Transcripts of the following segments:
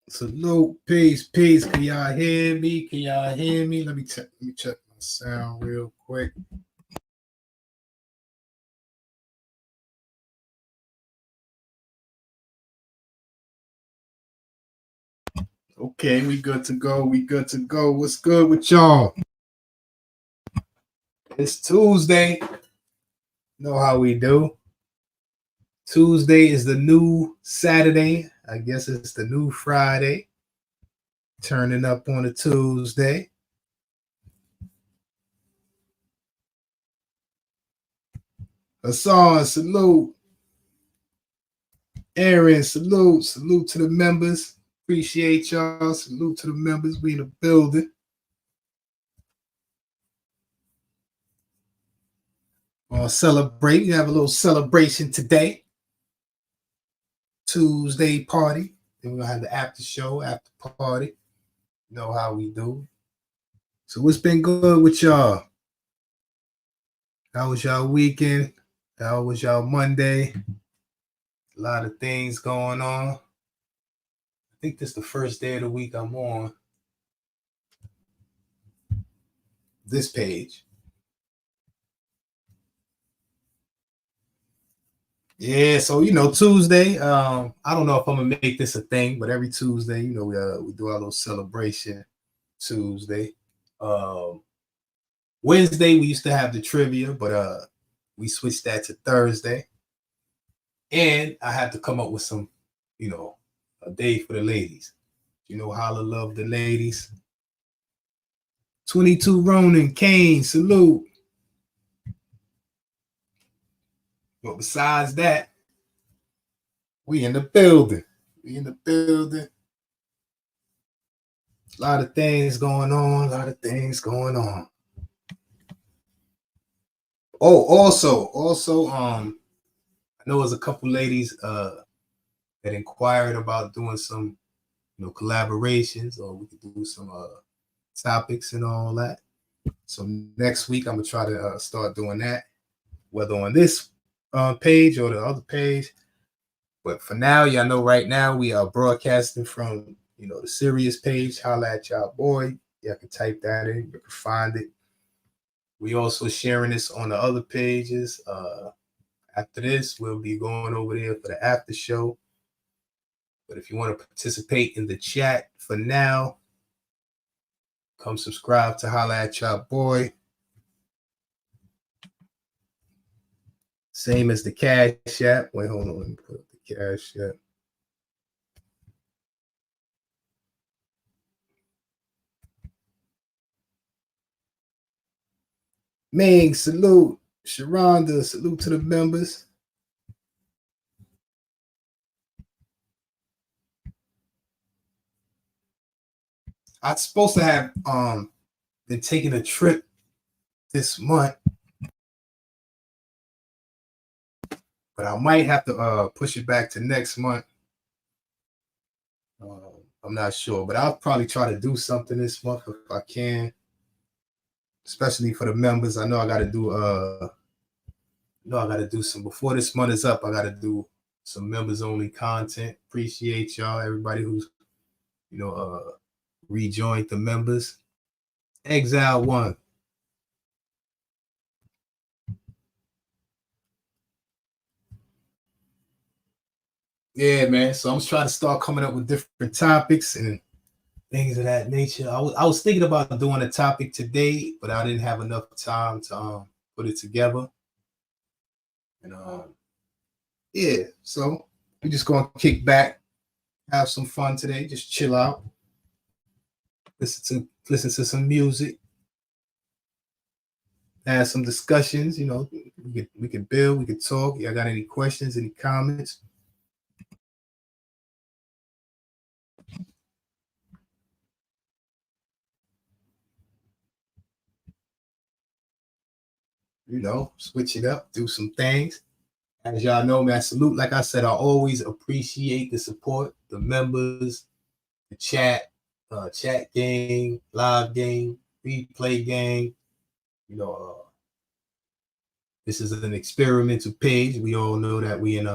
Salute, peace, peace. Can y'all hear me? Can y'all hear me? Let me check my sound real quick. Okay, we good to go. We good to go. What's good with y'all? It's Tuesday. Know how we do. Tuesday is the new Saturday. I guess it's the new Friday. Turning up on a Tuesday. Hassan, salute. Aaron, salute. Salute to the members. Appreciate y'all. Salute to the members. We in the building. Gonna celebrate. We have a little celebration today. Tuesday party. Then we're gonna have the after show, after party. You know how we do. So what's been good with y'all? How was y'all weekend? How was y'all Monday? A lot of things going on. I think this is the first day of the week I'm on this page. Yeah, so Tuesday. I don't know if I'm gonna make this a thing, but every Tuesday, we do our little celebration Tuesday. Wednesday we used to have the trivia, but we switched that to Thursday. And I had to come up with some, a day for the ladies. Holla love the ladies. 22 Ronan, Kane, salute. But besides that, we in the building. We in the building. A lot of things going on. A lot of things going on. Oh, also, I know there's a couple ladies that inquired about doing some, collaborations, or we could do some topics and all that. So next week I'm gonna try to start doing that, whether on this page or the other page. But for now, y'all know right now we are broadcasting from the Sirius page. Holla at y'all boy. Y'all can type that in. You can find it. We also sharing this on the other pages. After this, we'll be going over there for the after show. But if you want to participate in the chat for now, come subscribe to Holla at y'all boy. Same as the Cash App. Wait, hold on. Let me put up the Cash App. Ming, salute. Sharonda, salute to the members. I'm supposed to have been taking a trip this month, but I might have to push it back to next month. I'm not sure, but I'll probably try to do something this month if I can, especially for the members. I know I got to do some before this month is up. I got to do some members only content. Appreciate y'all, everybody who's rejoined the members. Exile 1. Yeah, man. So I'm trying to start coming up with different topics and things of that nature. I was thinking about doing a topic today, but I didn't have enough time to put it together. And yeah, so we're just gonna kick back, have some fun today, just chill out, listen to some music, have some discussions. We could build, we could talk. Y'all got any questions, any comments? Switch it up, do some things. As y'all know, man, salute. Like I said, I always appreciate the support, the members, the chat gang, live gang, replay gang. This is an experimental page. We all know that we in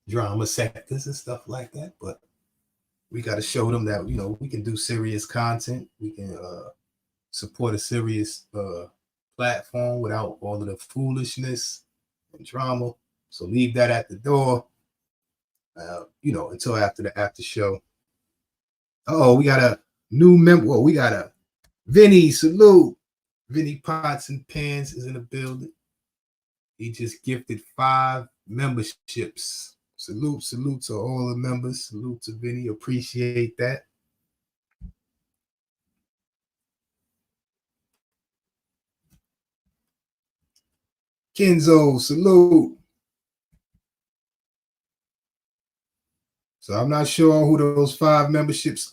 drama sectors and stuff like that. But we got to show them that, you know, we can do serious content. We can support a serious platform without all of the foolishness and drama. So leave that at the door, you know, until after the after show. Oh, we got a new member. Well, we got a Vinny, salute. Vinny Pots and Pans is in the building. He just gifted 5 memberships. Salute to all the members. Salute to Vinny. Appreciate that. Kenzo, salute. So I'm not sure who those 5 memberships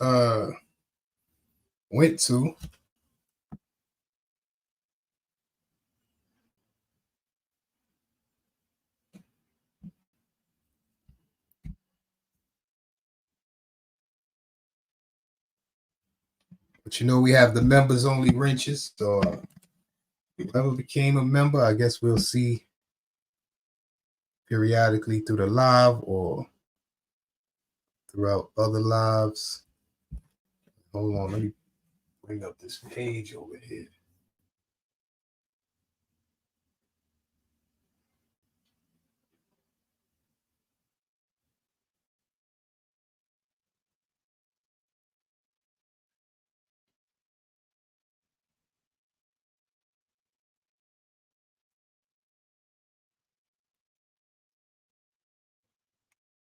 went to. But you know, we have the members only wrenches. So whoever became a member, I guess we'll see periodically through the live or throughout other lives. Hold on, let me bring up this page over here.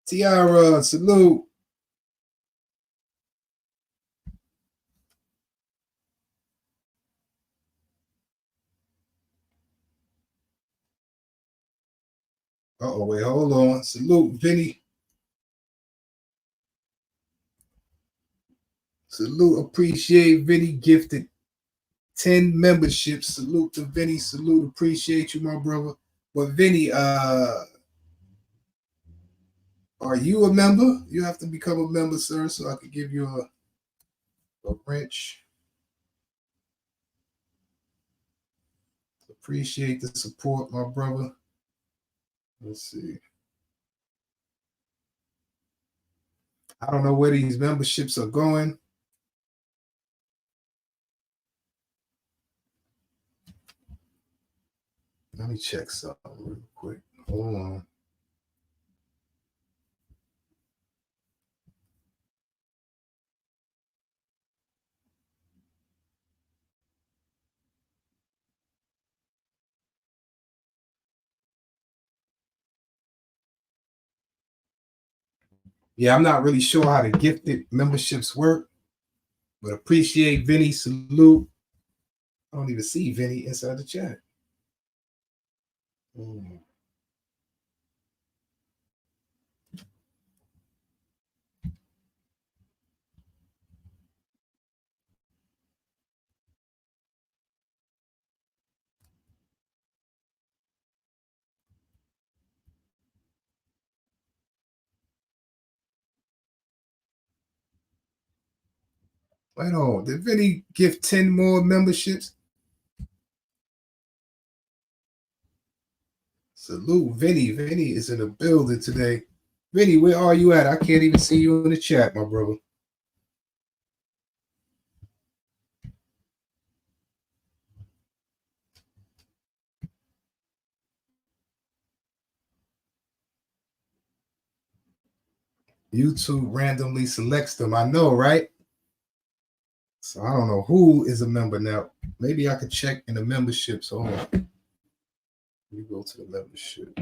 Tiara, salute. Wait, hold on. Salute, Vinny. Salute, appreciate Vinny gifted 10 memberships. Salute to Vinny. Salute, appreciate you, my brother. But Vinny, are you a member? You have to become a member, sir, so I could give you a wrench. Appreciate the support, my brother. Let's see. I don't know where these memberships are going. Let me check something real quick. Hold on. Yeah, I'm not really sure how the gifted memberships work, but appreciate Vinny. Salute. I don't even see Vinny inside the chat. Wait on. Did Vinny give 10 more memberships? Salute, Vinny. Vinny is in the building today. Vinny, where are you at? I can't even see you in the chat, my brother. YouTube randomly selects them. I know, right? So I don't know who is a member now. Maybe I could check in the memberships. Hold on. Let me go to the membership.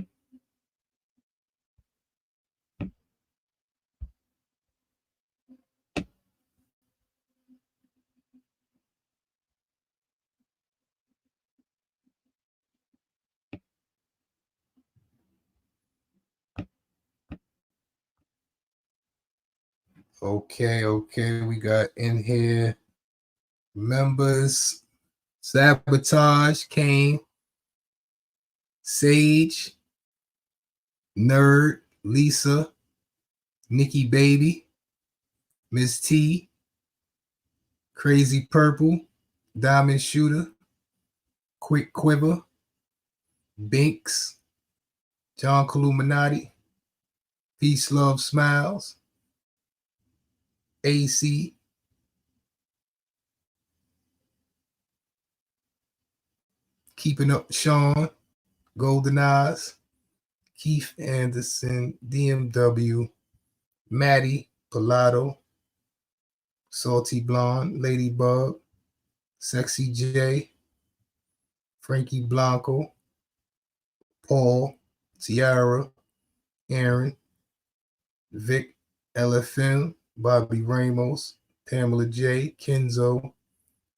Okay. We got in here members. Sabotage, Kane, Sage, Nerd, Lisa, Nikki Baby, Miss T, Crazy Purple, Diamond Shooter, Quick Quiver, Binks, John Columinati, Peace, Love, Smiles, AC, Keeping Up with Sean, Golden Eyes, Keith Anderson, DMW, Maddie Pilato, Salty Blonde, Ladybug, Sexy J, Frankie Blanco, Paul, Tiara, Aaron, Vic, LFM, Bobby Ramos, Pamela J, Kenzo,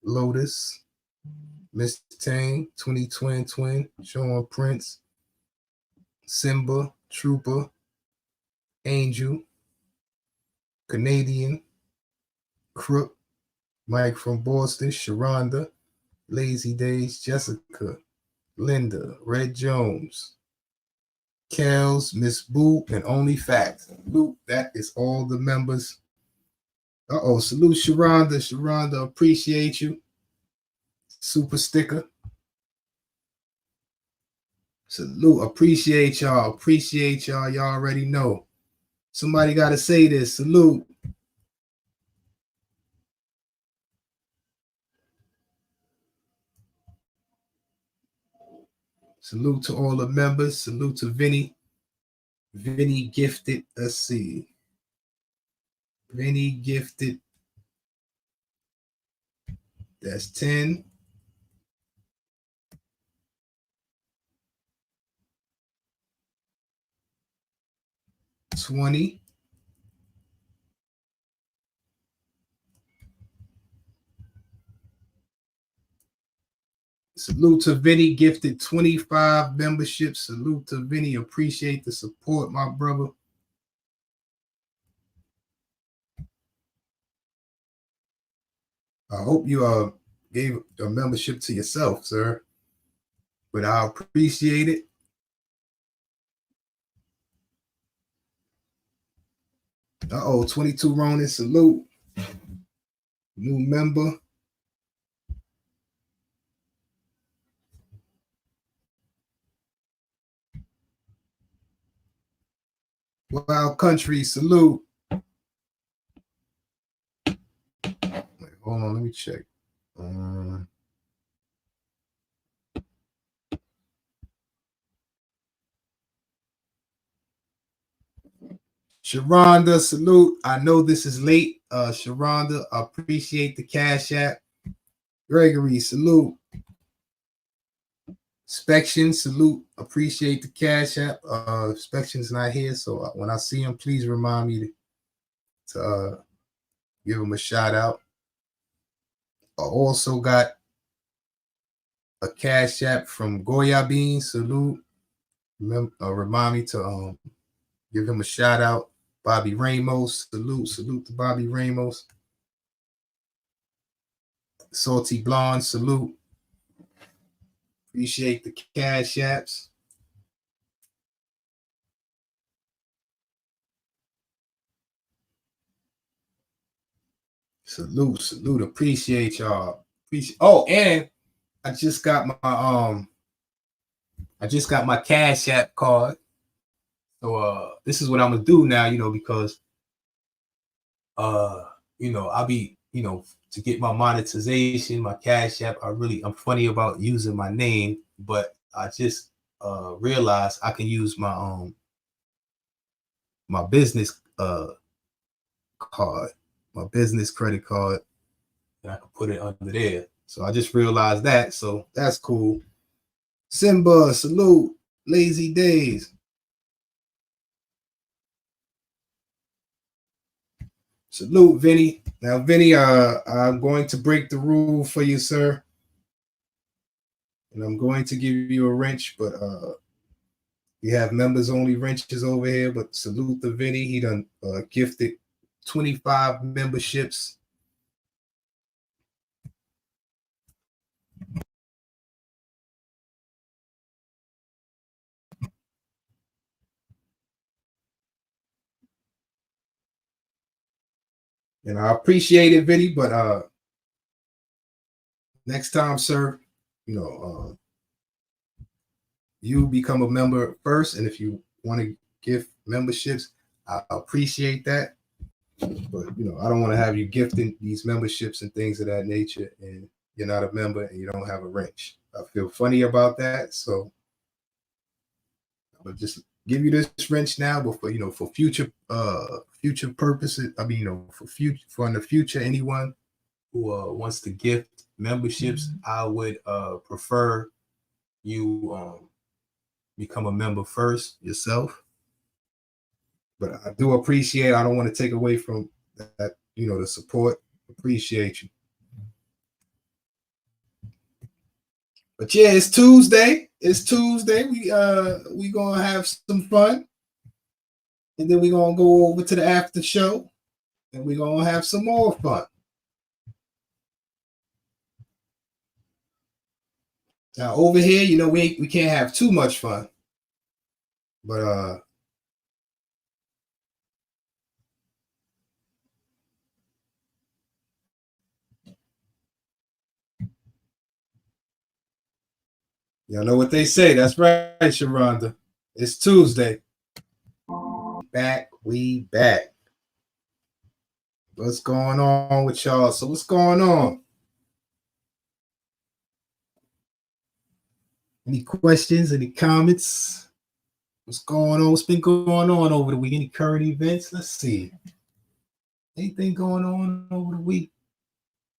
Lotus, Miss Tang, 20 Twin, Sean Prince, Simba, Trooper, Angel, Canadian, Crook, Mike from Boston, Sharonda, Lazy Days, Jessica, Linda, Red Jones, Kels, Miss Boo, and Only Facts. Salute, that is all the members. Salute Sharonda. Sharonda, appreciate you. Super sticker. Salute, appreciate y'all. Appreciate y'all. Y'all already know. Somebody got to say this. Salute. Salute to all the members. Salute to Vinny. Vinny gifted. Let's see. Vinny gifted. That's 10. 20. Salute to Vinny, gifted 25 memberships. Salute to Vinny. Appreciate the support, my brother. I hope you gave a membership to yourself, sir. But I appreciate it. Uh-oh, 22 Ronin, salute. New member. Wild Country, salute. Wait, hold on, let me check. Sharonda, salute. I know this is late. Sharonda, I appreciate the Cash App. Gregory, salute. Spection, salute. Appreciate the Cash App. Spection's not here, so when I see him, please remind me to give him a shout out. I also got a Cash App from Goya Bean, salute. Remind me to give him a shout out. Bobby Ramos, salute to Bobby Ramos. Salty Blonde, salute. Appreciate the Cash Apps. Salute. Appreciate y'all. And I just got my Cash App card. So this is what I'm gonna do now, because I'll be, to get my monetization, my Cash App. I'm funny about using my name, but I just realized I can use my my business card, my business credit card, and I can put it under there. So I just realized that. So that's cool. Simba, salute. Lazy Days. Salute, Vinny. Now, Vinny, I'm going to break the rule for you, sir. And I'm going to give you a wrench, but we have members only wrenches over here. But salute to Vinny. He done gifted 25 memberships. And I appreciate it, Vinny, but next time, sir, you become a member first. And if you want to give memberships, I appreciate that. But I don't want to have you gifting these memberships and things of that nature, and you're not a member and you don't have a wrench. I feel funny about that, so I'm gonna just give you this wrench now. But for future purposes, I mean, for in the future, anyone who wants to gift memberships, I would prefer you become a member first yourself. But I do appreciate. I don't want to take away from that. The support. Appreciate you. But yeah, it's Tuesday. It's Tuesday. We gonna have some fun, and then we gonna go over to the after show, and we gonna have some more fun. Now over here, we can't have too much fun, but y'all know what they say. That's right, Sharonda. It's Tuesday. We back. What's going on with y'all? So what's going on? Any questions? Any comments? What's going on? What's been going on over the week? Any current events? Let's see. Anything going on over the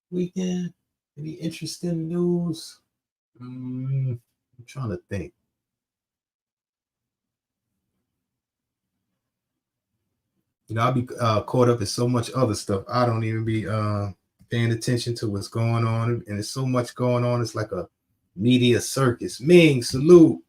weekend? Any interesting news? I'm trying to think. I'll be caught up in so much other stuff. I don't even be paying attention to what's going on. And there's so much going on. It's like a media circus. Ming, salute.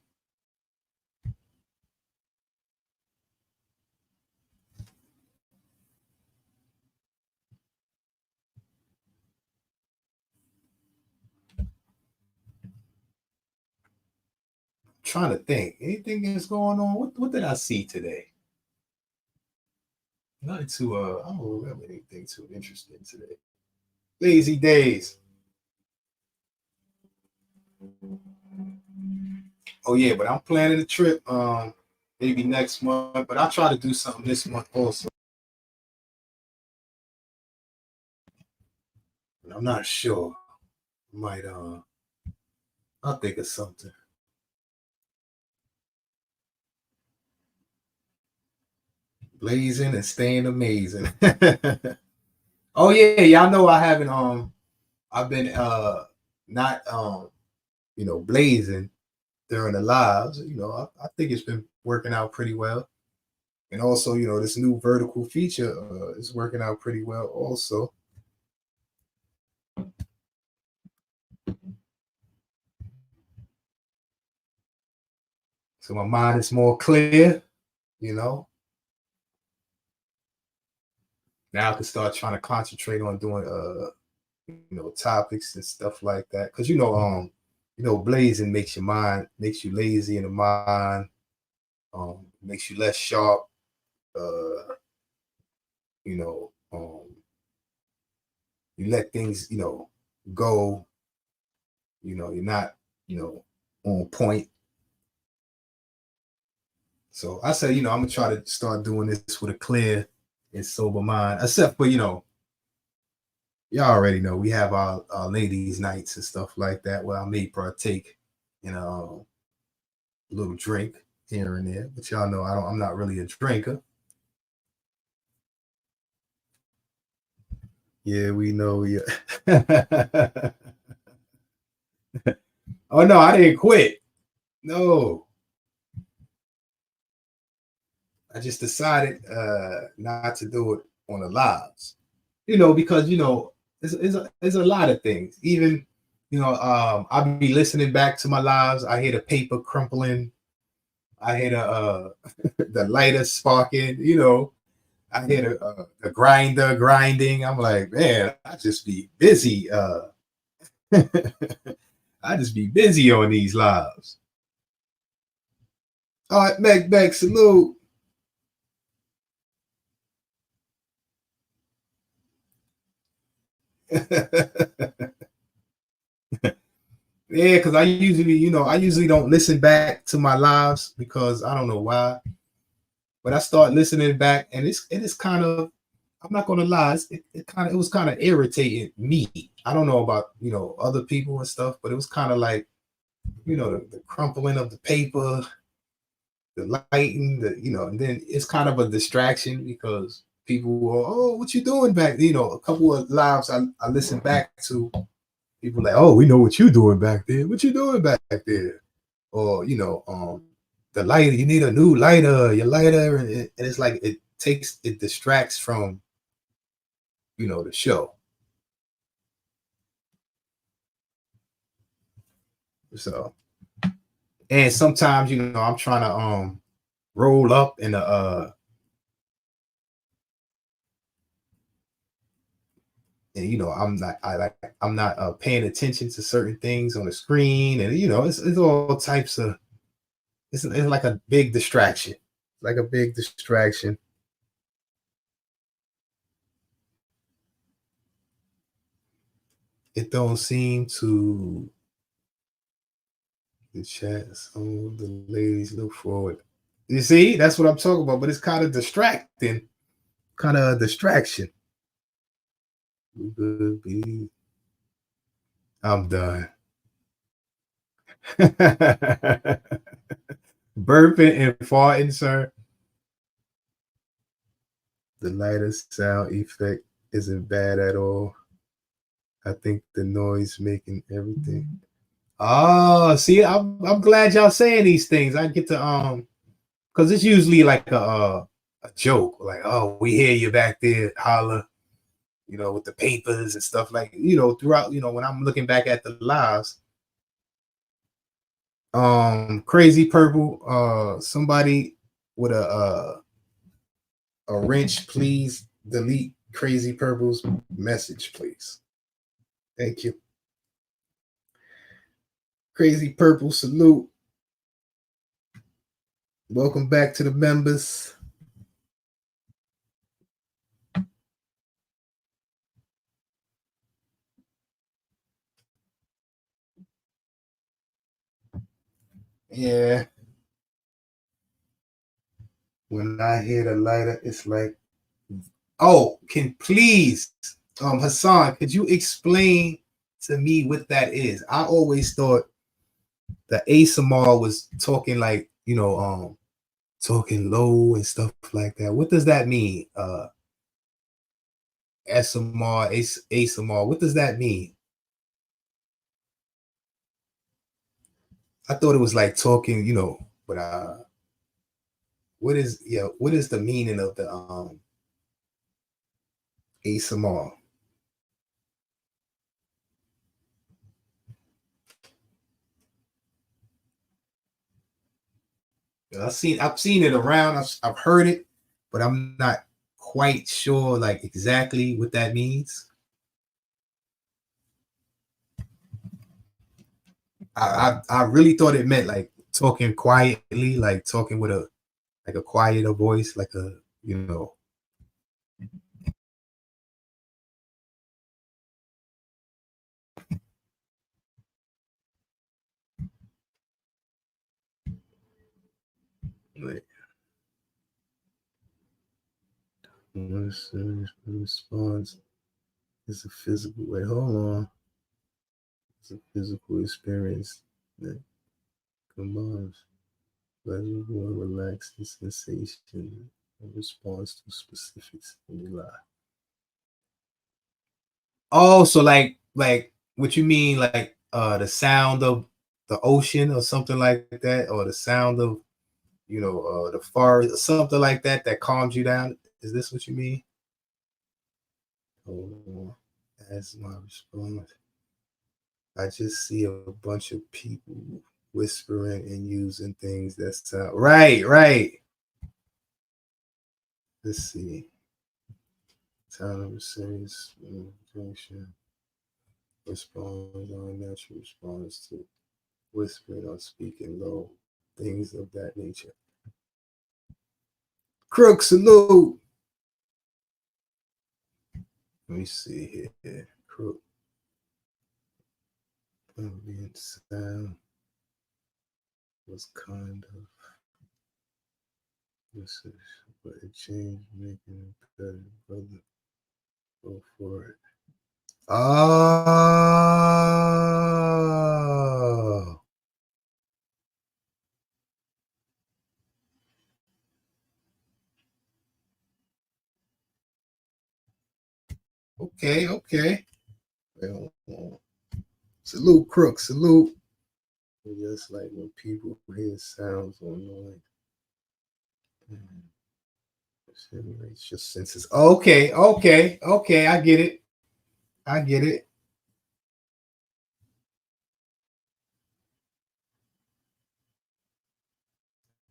Trying to think. Anything is going on? What did I see today? Nothing too I don't remember anything too interesting today. Lazy days. Oh yeah, but I'm planning a trip maybe next month, but I'll try to do something this month also. I'm not sure. Might I'll think of something. Blazing and staying amazing. Oh yeah, y'all know I haven't I've been not blazing during the lives. I think it's been working out pretty well. And also, this new vertical feature is working out pretty well also. So my mind is more clear, Now I can start trying to concentrate on doing topics and stuff like that. Cause blazing makes you lazy in the mind, makes you less sharp. You let things, go, you're not, on point. So I said, I'm gonna try to start doing this with a clear and sober mind, except for, y'all already know we have our ladies' nights and stuff like that where I may partake in a little drink here and there. But y'all know I'm not really a drinker. Yeah, we know. Yeah. Oh no, I didn't quit. No. I just decided not to do it on the lives. Because there's a lot of things. Even I'll be listening back to my lives. I hear the paper crumpling. I hear the lighter sparking. I hear the grinder grinding. I'm like, man, I just be busy. I just be busy on these lives. All right, Meg, salute. Yeah, because I usually don't listen back to my lives because I don't know why. But I start listening back, and it is kind of, I'm not gonna lie, it was kind of irritating me. I don't know about other people and stuff, but it was kind of like the crumpling of the paper, the lighting, and then it's kind of a distraction because people will, oh, what you doing back? A couple of lives I listen back to, people like, oh, we know what you doing back there. What you doing back there? Or the lighter, you need a new lighter, your lighter, and it's like it distracts from the show. So, and sometimes I'm trying to roll up in the and I'm not paying attention to certain things on the screen, and it's all types of, it's like a big distraction, like a big distraction. It don't seem to the chat. Some of the ladies look forward. You see, that's what I'm talking about, but it's kind of distracting, kind of a distraction. I'm done. Burping and farting, sir. The lighter sound effect isn't bad at all. I think the noise making everything. Oh, see, I'm glad y'all saying these things. I get to because it's usually like a joke, like, oh, we hear you back there, holler, with the papers and stuff, like throughout, when I'm looking back at the lives. Crazy Purple, somebody with a wrench, please delete Crazy Purple's message, please. Thank you. Crazy Purple, salute. Welcome back to the members. Yeah. When I hear the lighter, it's like, oh, can please, Hassan, could you explain to me what that is? I always thought the ASMR was talking like, talking low and stuff like that. What does that mean? SMR, ASMR. What does that mean? I thought it was like talking, but what is the meaning of the ASMR? I've seen it around. I've heard it, but I'm not quite sure like exactly what that means. I really thought it meant like talking quietly, like talking with a quieter voice, like a you know. Like, response is a physical. Wait, hold on. It's a physical experience that combines pleasurable and relaxing sensation in response to specific stimuli. Oh, so like what you mean, like the sound of the ocean or something like that, or the sound of the forest or something like that that calms you down. Is this what you mean? Oh, as my response, I just see a bunch of people whispering and using things that sound right, right. Let's see. Time of serious function responds on natural response to whispering or speaking low, things of that nature. Crook, salute. Let me see here. Crook. Ambient sound was kind of This is what it changed, making it better, brother. Go for it. Oh, okay, okay. Well, salute, Crook, salute. Just like when people hear sounds or noise, it simulates your senses. Okay, okay, okay. I get it. I get it.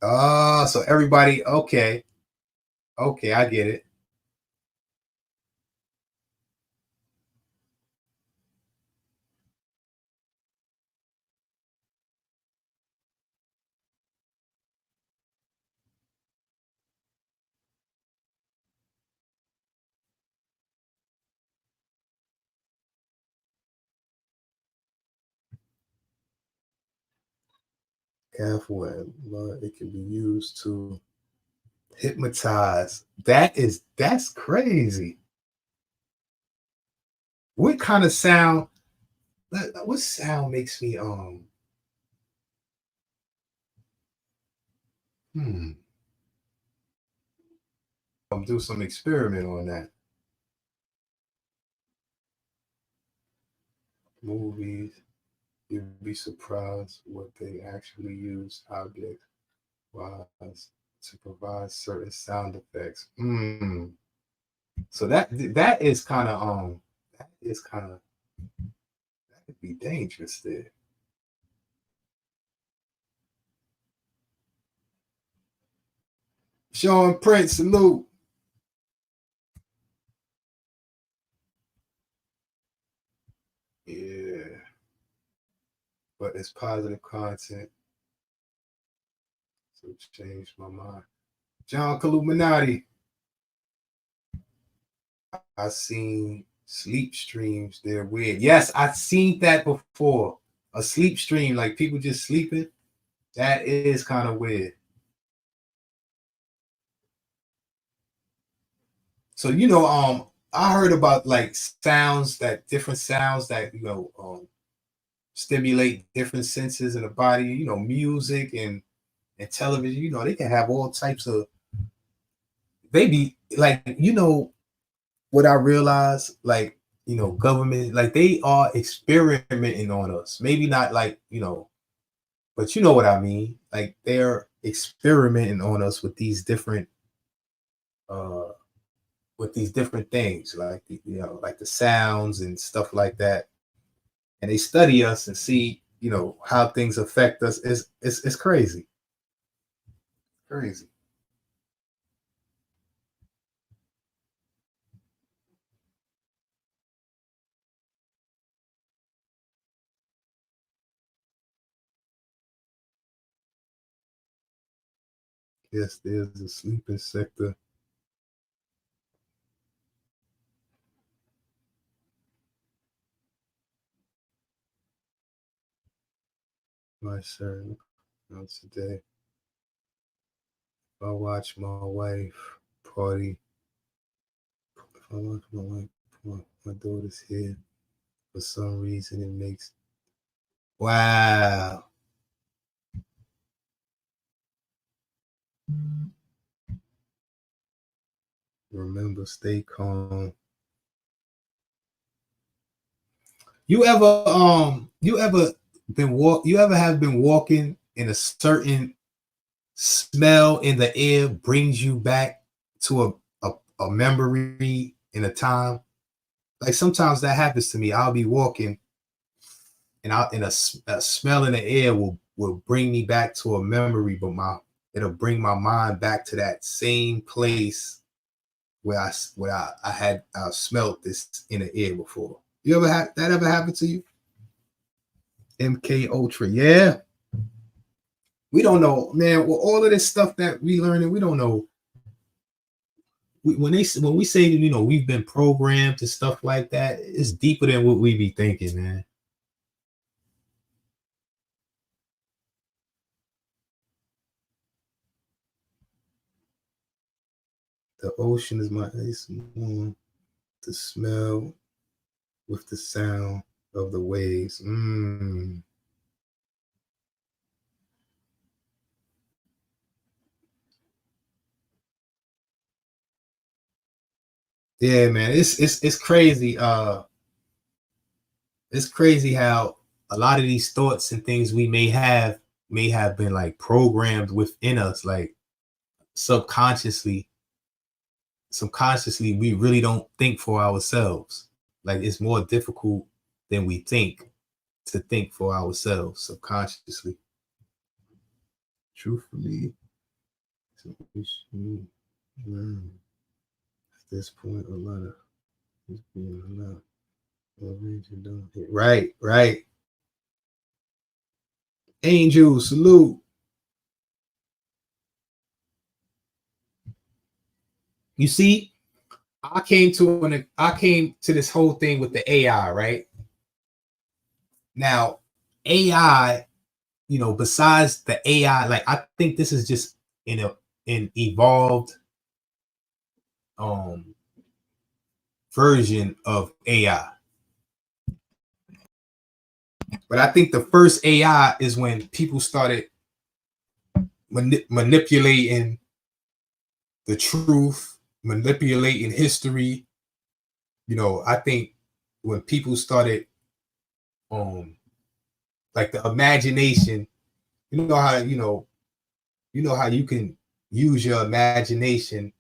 Ah, so everybody, okay, okay, I get it. Careful, it can be used to hypnotize. That's crazy. What kind of sound? What sound makes me hmm do some experiment on that. Movies, you'd be surprised what they actually use objects wise to provide certain sound effects. So that is kind of that is kind of that could be dangerous there. Sean Prince, salute. Yeah, but it's positive content, so it's changed my mind. John Caluminati, I seen sleep streams. They're weird. Yes, I've seen that before. A sleep stream, like people just sleeping. That is kind of weird. So I heard about like sounds that different sounds that stimulate different senses in the body. Music and television. They can have all types of. They be like what I realize, like government, like they are experimenting on us. Maybe not like but you know what I mean. Like they're experimenting on us uh with these different things, like like the sounds and stuff like that. And they study us and see how things affect us. It's crazy, crazy. Yes, there's a sleeping sector. My certain once a day. If I watch my wife party, if I watch my wife, my daughter's here. For some reason, it makes wow. Remember, stay calm. You ever have been walking in a certain smell in the air brings you back to a memory in a time? Like sometimes that happens to me. I'll be walking and a smell in the air will bring me back to a memory, but my it'll bring my mind back to that same place where I had smelled this in the air before. You ever had that ever happen to you? MK Ultra, yeah. We don't know, man. Well, all of this stuff that we learning, we don't know. When we say we've been programmed and stuff like that, it's deeper than what we be thinking, man. The ocean is my ice moon. The smell with the sound of the waves. Yeah, man. It's crazy. It's crazy how a lot of these thoughts and things we may have been like programmed within us, like subconsciously. Subconsciously, we really don't think for ourselves. Like it's more difficult than we think to think for ourselves subconsciously. Truthfully, so we should learn at this point a lot of is being allowed. Right, right. Angel, salute. You see, I came to this whole thing with the AI, right? Now, AI, besides the AI, like I think this is just in an evolved um version of AI. But I think the first AI is when people started manipulating the truth, manipulating history. I think when people started um like the imagination, you know how how you can use your imagination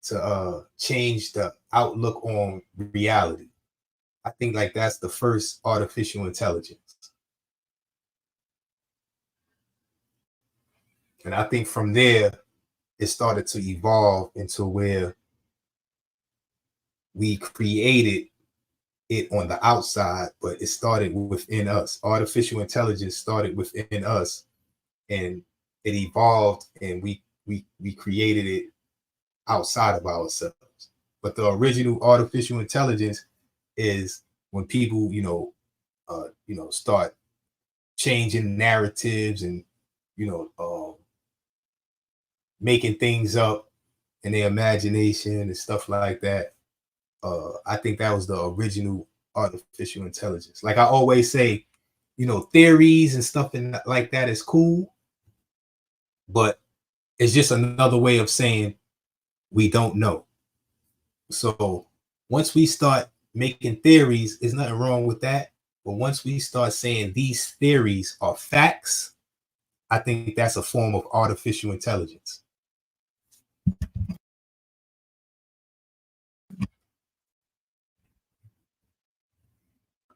to change the outlook on reality. I think like that's the first artificial intelligence. And I think from there it started to evolve into where we created it on the outside, but it started within us. Artificial intelligence started within us, and it evolved, and we created it outside of ourselves. But the original artificial intelligence is when people, start changing narratives and you know, making things up in their imagination and stuff like that. I think that was the original artificial intelligence. Like I always say, theories and stuff and like that is cool, but it's just another way of saying we don't know. So once we start making theories, there's nothing wrong with that. But once we start saying these theories are facts, I think that's a form of artificial intelligence.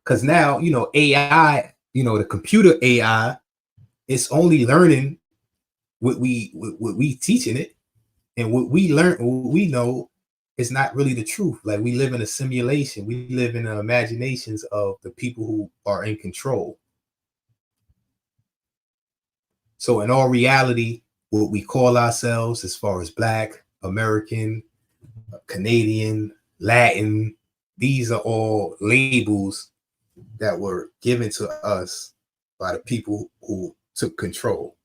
Because now, AI, the computer AI, it's only learning what we teaching it, and what we learn, what we know is not really the truth. Like we live in a simulation. We live in the imaginations of the people who are in control. So in all reality, what we call ourselves as far as Black, American, Canadian, Latin, these are all labels that were given to us by the people who took control.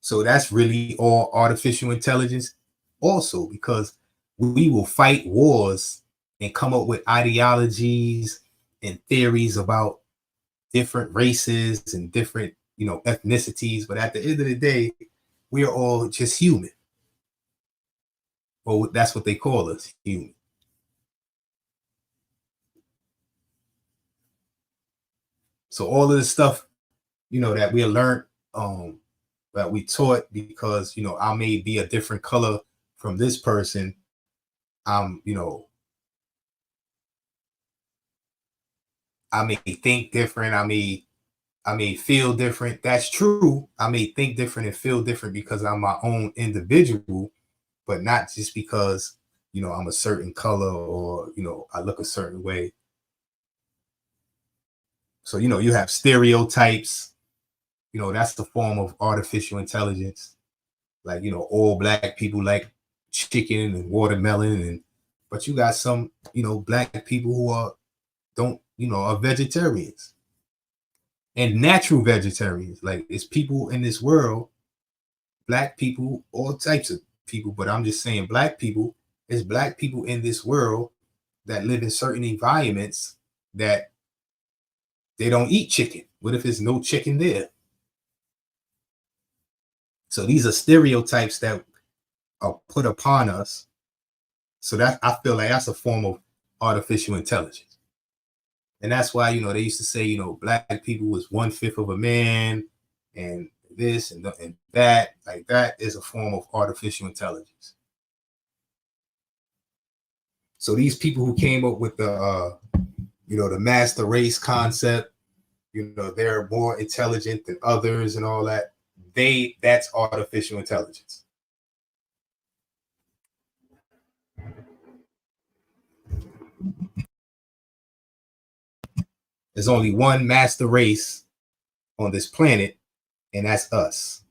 So that's really all artificial intelligence also, because we will fight wars and come up with ideologies and theories about different races and different, ethnicities. But at the end of the day, we are all just human. Well, that's what they call us, human. So all of the stuff, that we learned, that we taught, because, I may be a different color from this person. I'm, I may think different. I may feel different. That's true. I may think different and feel different because I'm my own individual, but not just because, I'm a certain color or, I look a certain way. So, you have stereotypes, that's the form of artificial intelligence. Like, all Black people like chicken and watermelon, and but you got some, Black people who don't, are vegetarians and natural vegetarians. Like it's people in this world, Black people, all types of people, but I'm just saying black people. There's black people in this world that live in certain environments that they don't eat chicken. What if there's no chicken there? So these are stereotypes that are put upon us. So that I feel like that's a form of artificial intelligence. And that's why, they used to say, black people was 1/5 of a man and this and that. Like that is a form of artificial intelligence. So these people who came up with the master race concept, they're more intelligent than others and all that. That's artificial intelligence. There's only one master race on this planet, and that's us,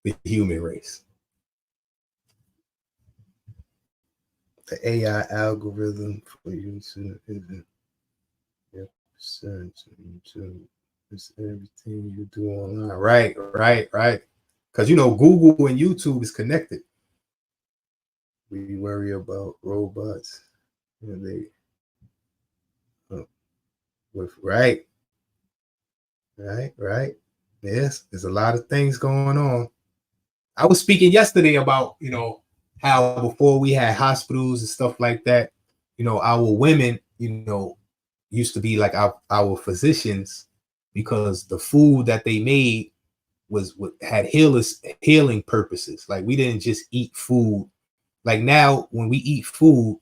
the human race. The AI algorithm for you to it's everything you do online. Right. Because Google and YouTube is connected. We worry about robots. Right. Yes, there's a lot of things going on. I was speaking yesterday about, how before we had hospitals and stuff like that, our women, used to be like our physicians, because the food that they made had healing purposes. Like we didn't just eat food. Like now, when we eat food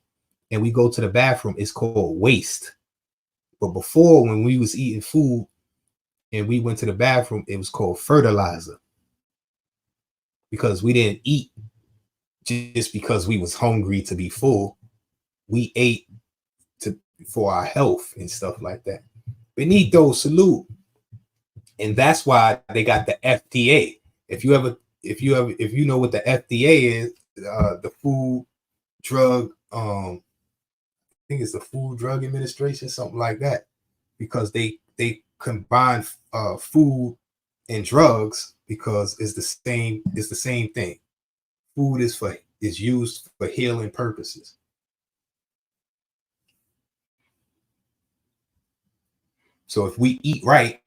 and we go to the bathroom, it's called waste. But before, when we was eating food and we went to the bathroom, it was called fertilizer. Because we didn't eat just because we was hungry to be full. We ate for our health and stuff like that. Benito, salute. And that's why they got the FDA. If you know what the FDA is, the Food Drug, I think it's the Food Drug Administration, something like that, because they combine food and drugs because it's the same thing. Food is used for healing purposes. So if we eat right,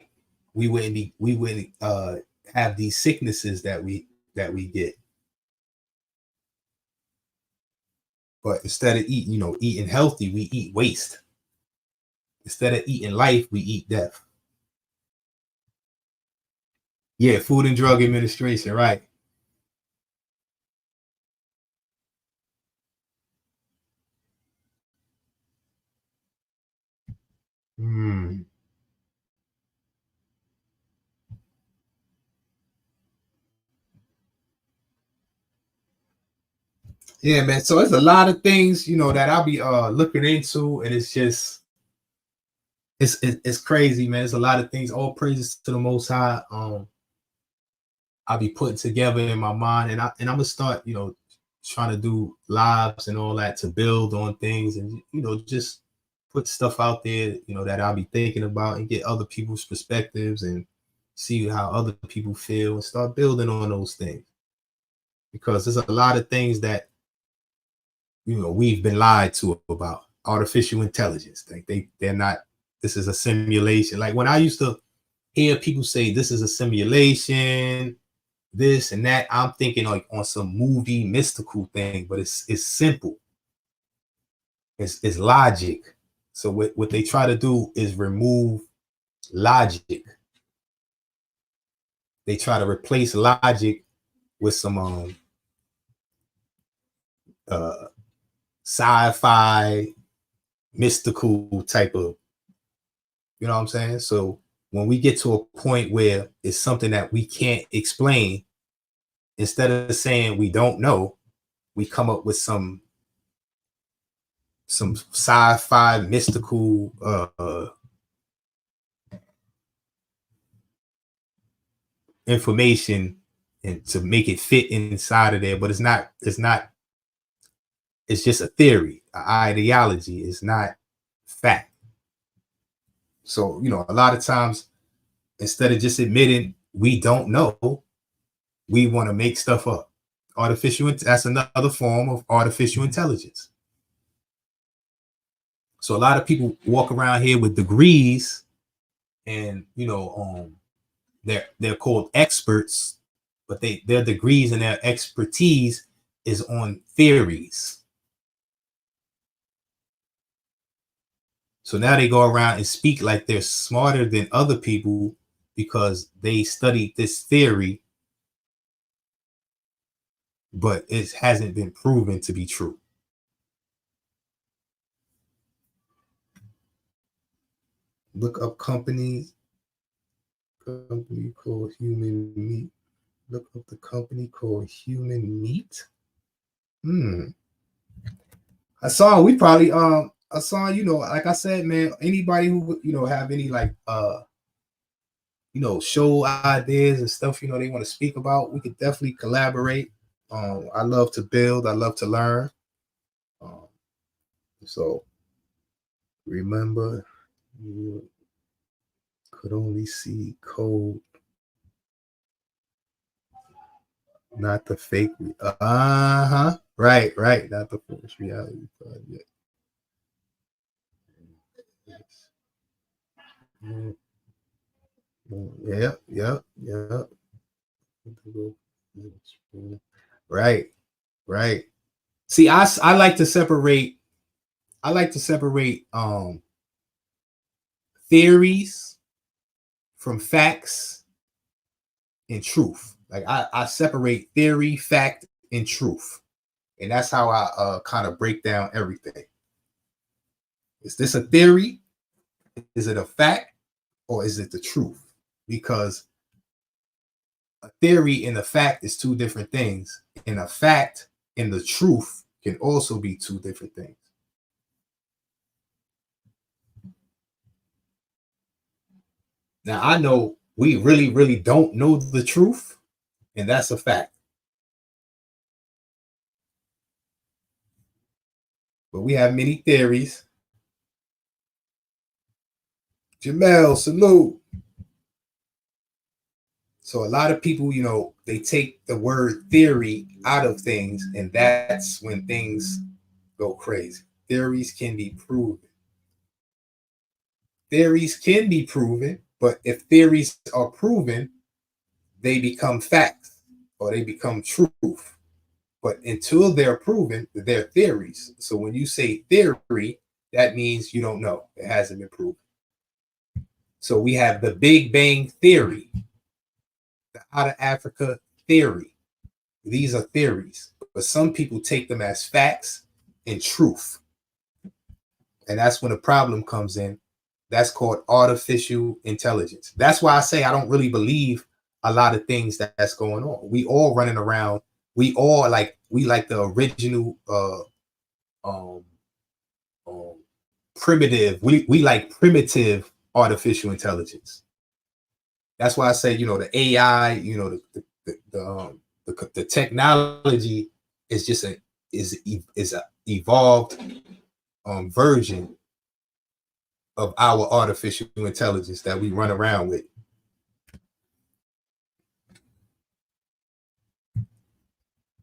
we wouldn't have these sicknesses that we get. But instead of eating healthy, we eat waste. Instead of eating life, we eat death. Yeah, Food and Drug Administration, right? Yeah, man. So it's a lot of things, that I'll be looking into, and it's just it's crazy, man. It's a lot of things. All praises to the Most High. I'll be putting together in my mind, and I'm gonna start, trying to do lives and all that to build on things, and just put stuff out there, that I'll be thinking about, and get other people's perspectives and see how other people feel, and start building on those things. Because there's a lot of things that we've been lied to about artificial intelligence. Like they're not. This is a simulation. Like when I used to hear people say this is a simulation, this and that, I'm thinking like on some movie mystical thing, but it's simple. It's logic. So what they try to do is remove logic. They try to replace logic with some sci-fi mystical type of, you know what I'm saying? So when we get to a point where it's something that we can't explain, instead of saying we don't know, we come up with some sci-fi mystical information, and to make it fit inside of there. But it's just a theory, an ideology. It's not fact. So, a lot of times, instead of just admitting we don't know, we want to make stuff up. That's another form of artificial intelligence. So a lot of people walk around here with degrees, and they're called experts, but their degrees and their expertise is on theories. So now they go around and speak like they're smarter than other people because they studied this theory, but it hasn't been proven to be true. Look up company called Human Meat. Look up the company called Human Meat. I saw like I said, man, anybody who have any like show ideas and stuff, they want to speak about, we could definitely collaborate. I love to build, I love to learn. So remember, you could only see code, not the fake. Right, not the false reality project. Yeah. Right. See, I like to separate. Theories from facts and truth. Like I separate theory, fact, and truth, and that's how I kind of break down everything. Is this a theory? Is it a fact? Or is it the truth? Because a theory and a fact is two different things, and a fact and the truth can also be two different things. Now, I know we really, really don't know the truth, and that's a fact. But we have many theories. Jamel, salute. So a lot of people, they take the word theory out of things, and that's when things go crazy. Theories can be proven. Theories can be proven, but if theories are proven, they become facts or they become truth. But until they're proven, they're theories. So when you say theory, that means you don't know. It hasn't been proven. So we have the Big Bang Theory, the Out of Africa Theory. These are theories, but some people take them as facts and truth. And that's when the problem comes in. That's called artificial intelligence. That's why I say I don't really believe a lot of things that's going on. We all running around. We like the original um, primitive. We like primitive artificial intelligence. That's why I say, the AI, the technology is just a evolved version of our artificial intelligence that we run around with.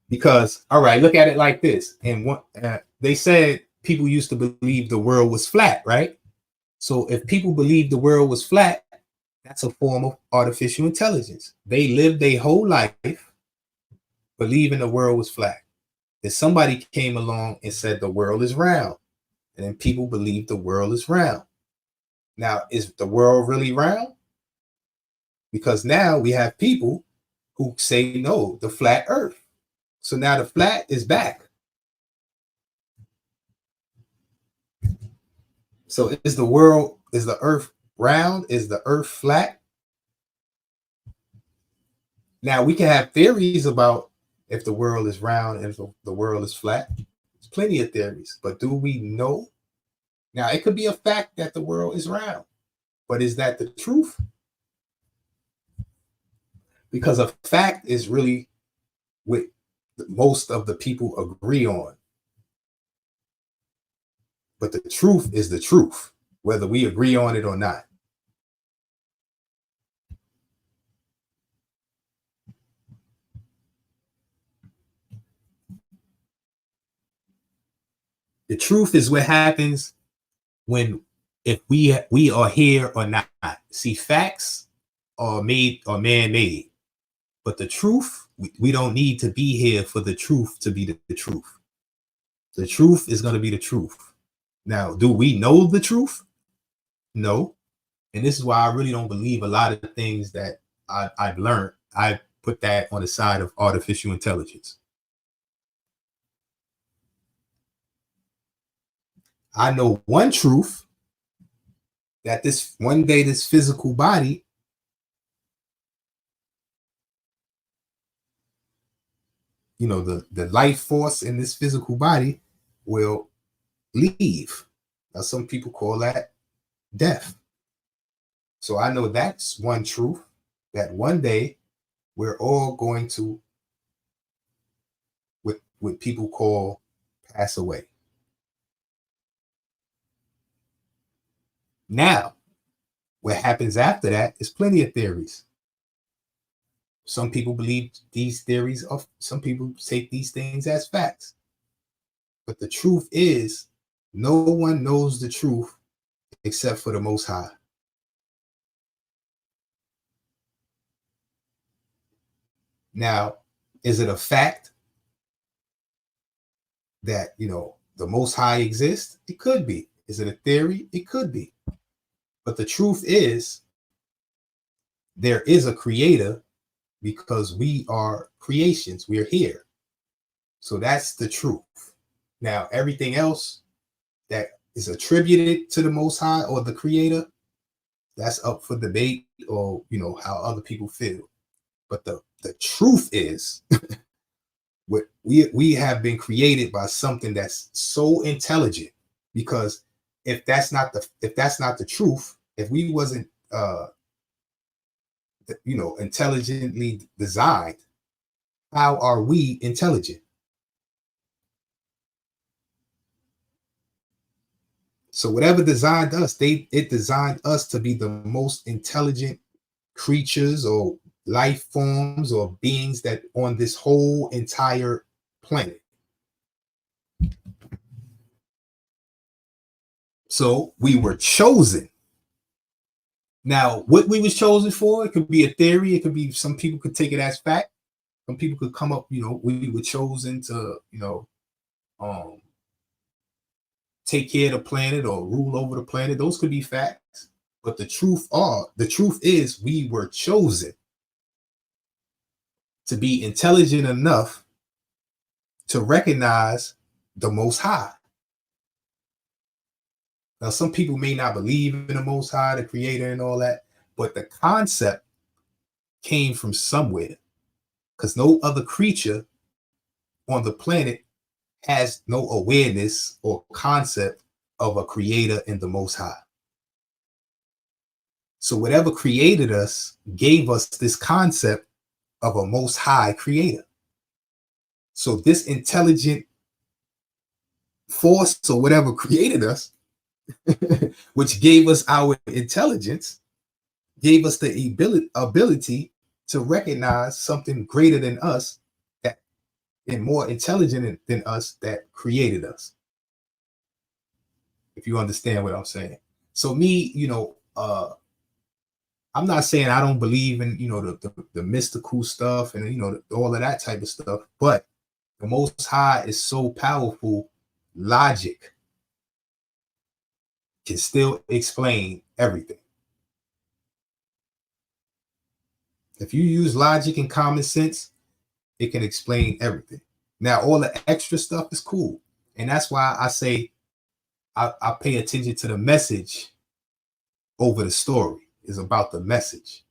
Because, all right, look at it like this. And they said people used to believe the world was flat, right? So if people believe the world was flat, that's a form of artificial intelligence. They lived their whole life believing the world was flat. Then somebody came along and said the world is round. And then people believe the world is round. Now, is the world really round? Because now we have people who say no, the flat earth. So now the flat is back. So is the earth round? Is the earth flat? Now we can have theories about if the world is round and if the world is flat. There's plenty of theories, but do we know? Now it could be a fact that the world is round, but is that the truth? Because a fact is really what most of the people agree on. But the truth is the truth, whether we agree on it or not. The truth is what happens when, if we are here or not. See, facts are made or man-made, but the truth, we don't need to be here for the truth to be the truth. The truth is going to be the truth. Now, do we know the truth? No. And this is why I really don't believe a lot of the things that I've learned. I put that on the side of artificial intelligence. I know one truth, that this one day, this physical body, the life force in this physical body will leave. Now, some people call that death. So I know that's one truth, that one day we're all going to, what people call, pass away. Now, what happens after that is plenty of theories. Some people believe these theories, some people take these things as facts. But the truth is, no one knows the truth except for the Most High. Now, is it a fact that, the Most High exists? It could be. Is it a theory? It could be. But the truth is, there is a creator, because we are creations. We're here. So that's the truth. Now, everything else that is attributed to the Most High or the creator, that's up for debate, or, how other people feel. But the truth is, we have been created by something that's so intelligent, because if that's not the truth, if we wasn't intelligently designed, how are we intelligent? So whatever designed us, it designed us to be the most intelligent creatures or life forms or beings that on this whole entire planet. So we were chosen. Now, what we was chosen for, it could be a theory. It could be, some people could take it as fact. Some people could come up, we were chosen to, take care of the planet or rule over the planet. Those could be facts. But the truth is, we were chosen to be intelligent enough to recognize the Most High. Now, some people may not believe in the Most High, the Creator, and all that, but the concept came from somewhere, because no other creature on the planet has no awareness or concept of a creator in the Most High. So whatever created us gave us this concept of a Most High creator. So this intelligent force or whatever created us, which gave us our intelligence, gave us the ability to recognize something greater than us, that and more intelligent than us, that created us. If you understand what I'm saying. So me, I'm not saying I don't believe in, the mystical stuff and, all of that type of stuff, but the Most High is so powerful, logic can still explain everything. If you use logic and common sense, it can explain everything. Now, all the extra stuff is cool. And that's why I say I pay attention to the message over the story. Is about the message,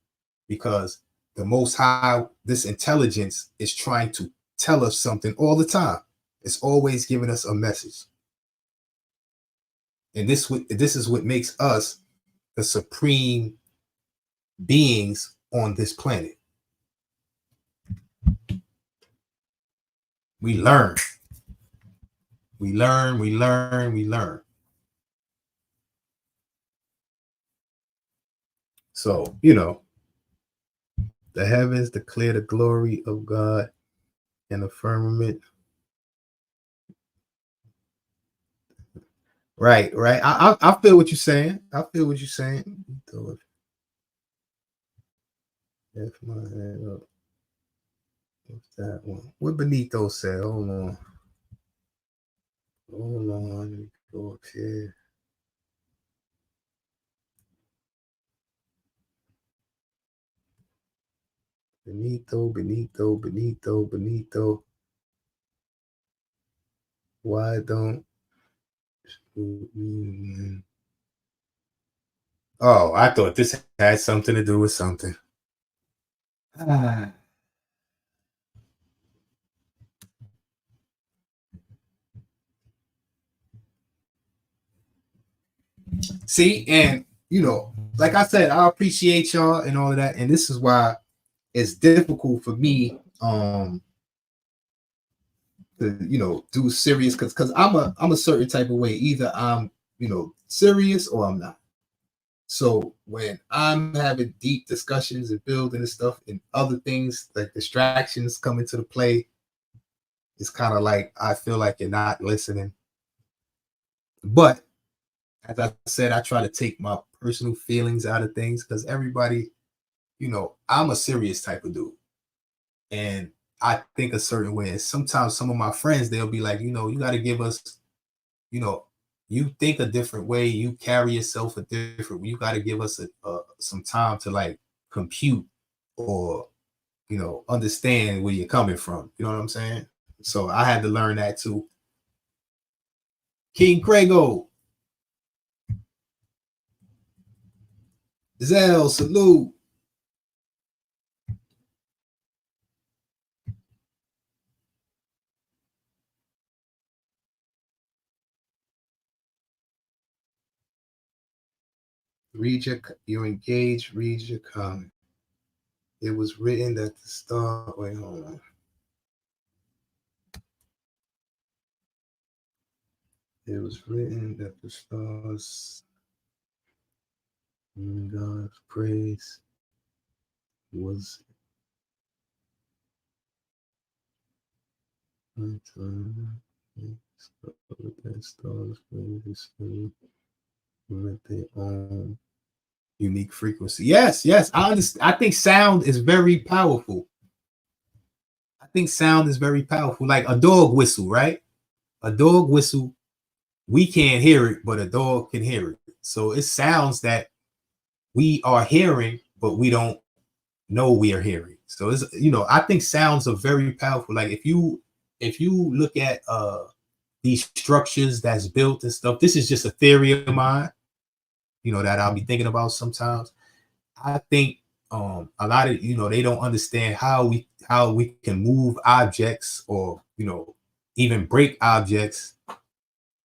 because the Most High, this intelligence, is trying to tell us something all the time. It's always giving us a message. And this is what makes us the supreme beings on this planet. We learn. We learn, we learn, we learn. So, the heavens declare the glory of God, and the firmament Right, right. I feel what you're saying. I feel what you're saying. Throw it- Lift my head up. What's that one? What Benito said? Hold on. Hold on. Let me go up here. Benito. Why don't Oh, I thought this had something to do with something. Ah. See, and like I said, I appreciate y'all and all of that, and this is why it's difficult for me to do serious because I'm a certain type of way. Either I'm serious or I'm not. So when I'm having deep discussions and building and stuff, and other things like distractions come into the play, it's kind of like I feel like you're not listening. But as I said, I try to take my personal feelings out of things because everybody, I'm a serious type of dude. And I think a certain way. And sometimes some of my friends, they'll be like, you got to give us, you know, you think a different way, you carry yourself a different way. You got to give us some time to like compute or, understand where you're coming from. You know what I'm saying? So I had to learn that too. King Craigo, Zell, salute. You're engaged, read your comment. It was written that the star. Wait, hold on. It was written that the stars, in God's praise, was that stars with their own unique frequency. Yes, yes, I understand. I think sound is very powerful. I think sound is very powerful. Like a dog whistle, right? A dog whistle, we can't hear it, but a dog can hear it. So it sounds that we are hearing, but we don't know we are hearing. So it's I think sounds are very powerful. Like if you look at these structures that's built and stuff, this is just a theory of mine, that I'll be thinking about sometimes. I think a lot of they don't understand how we can move objects or even break objects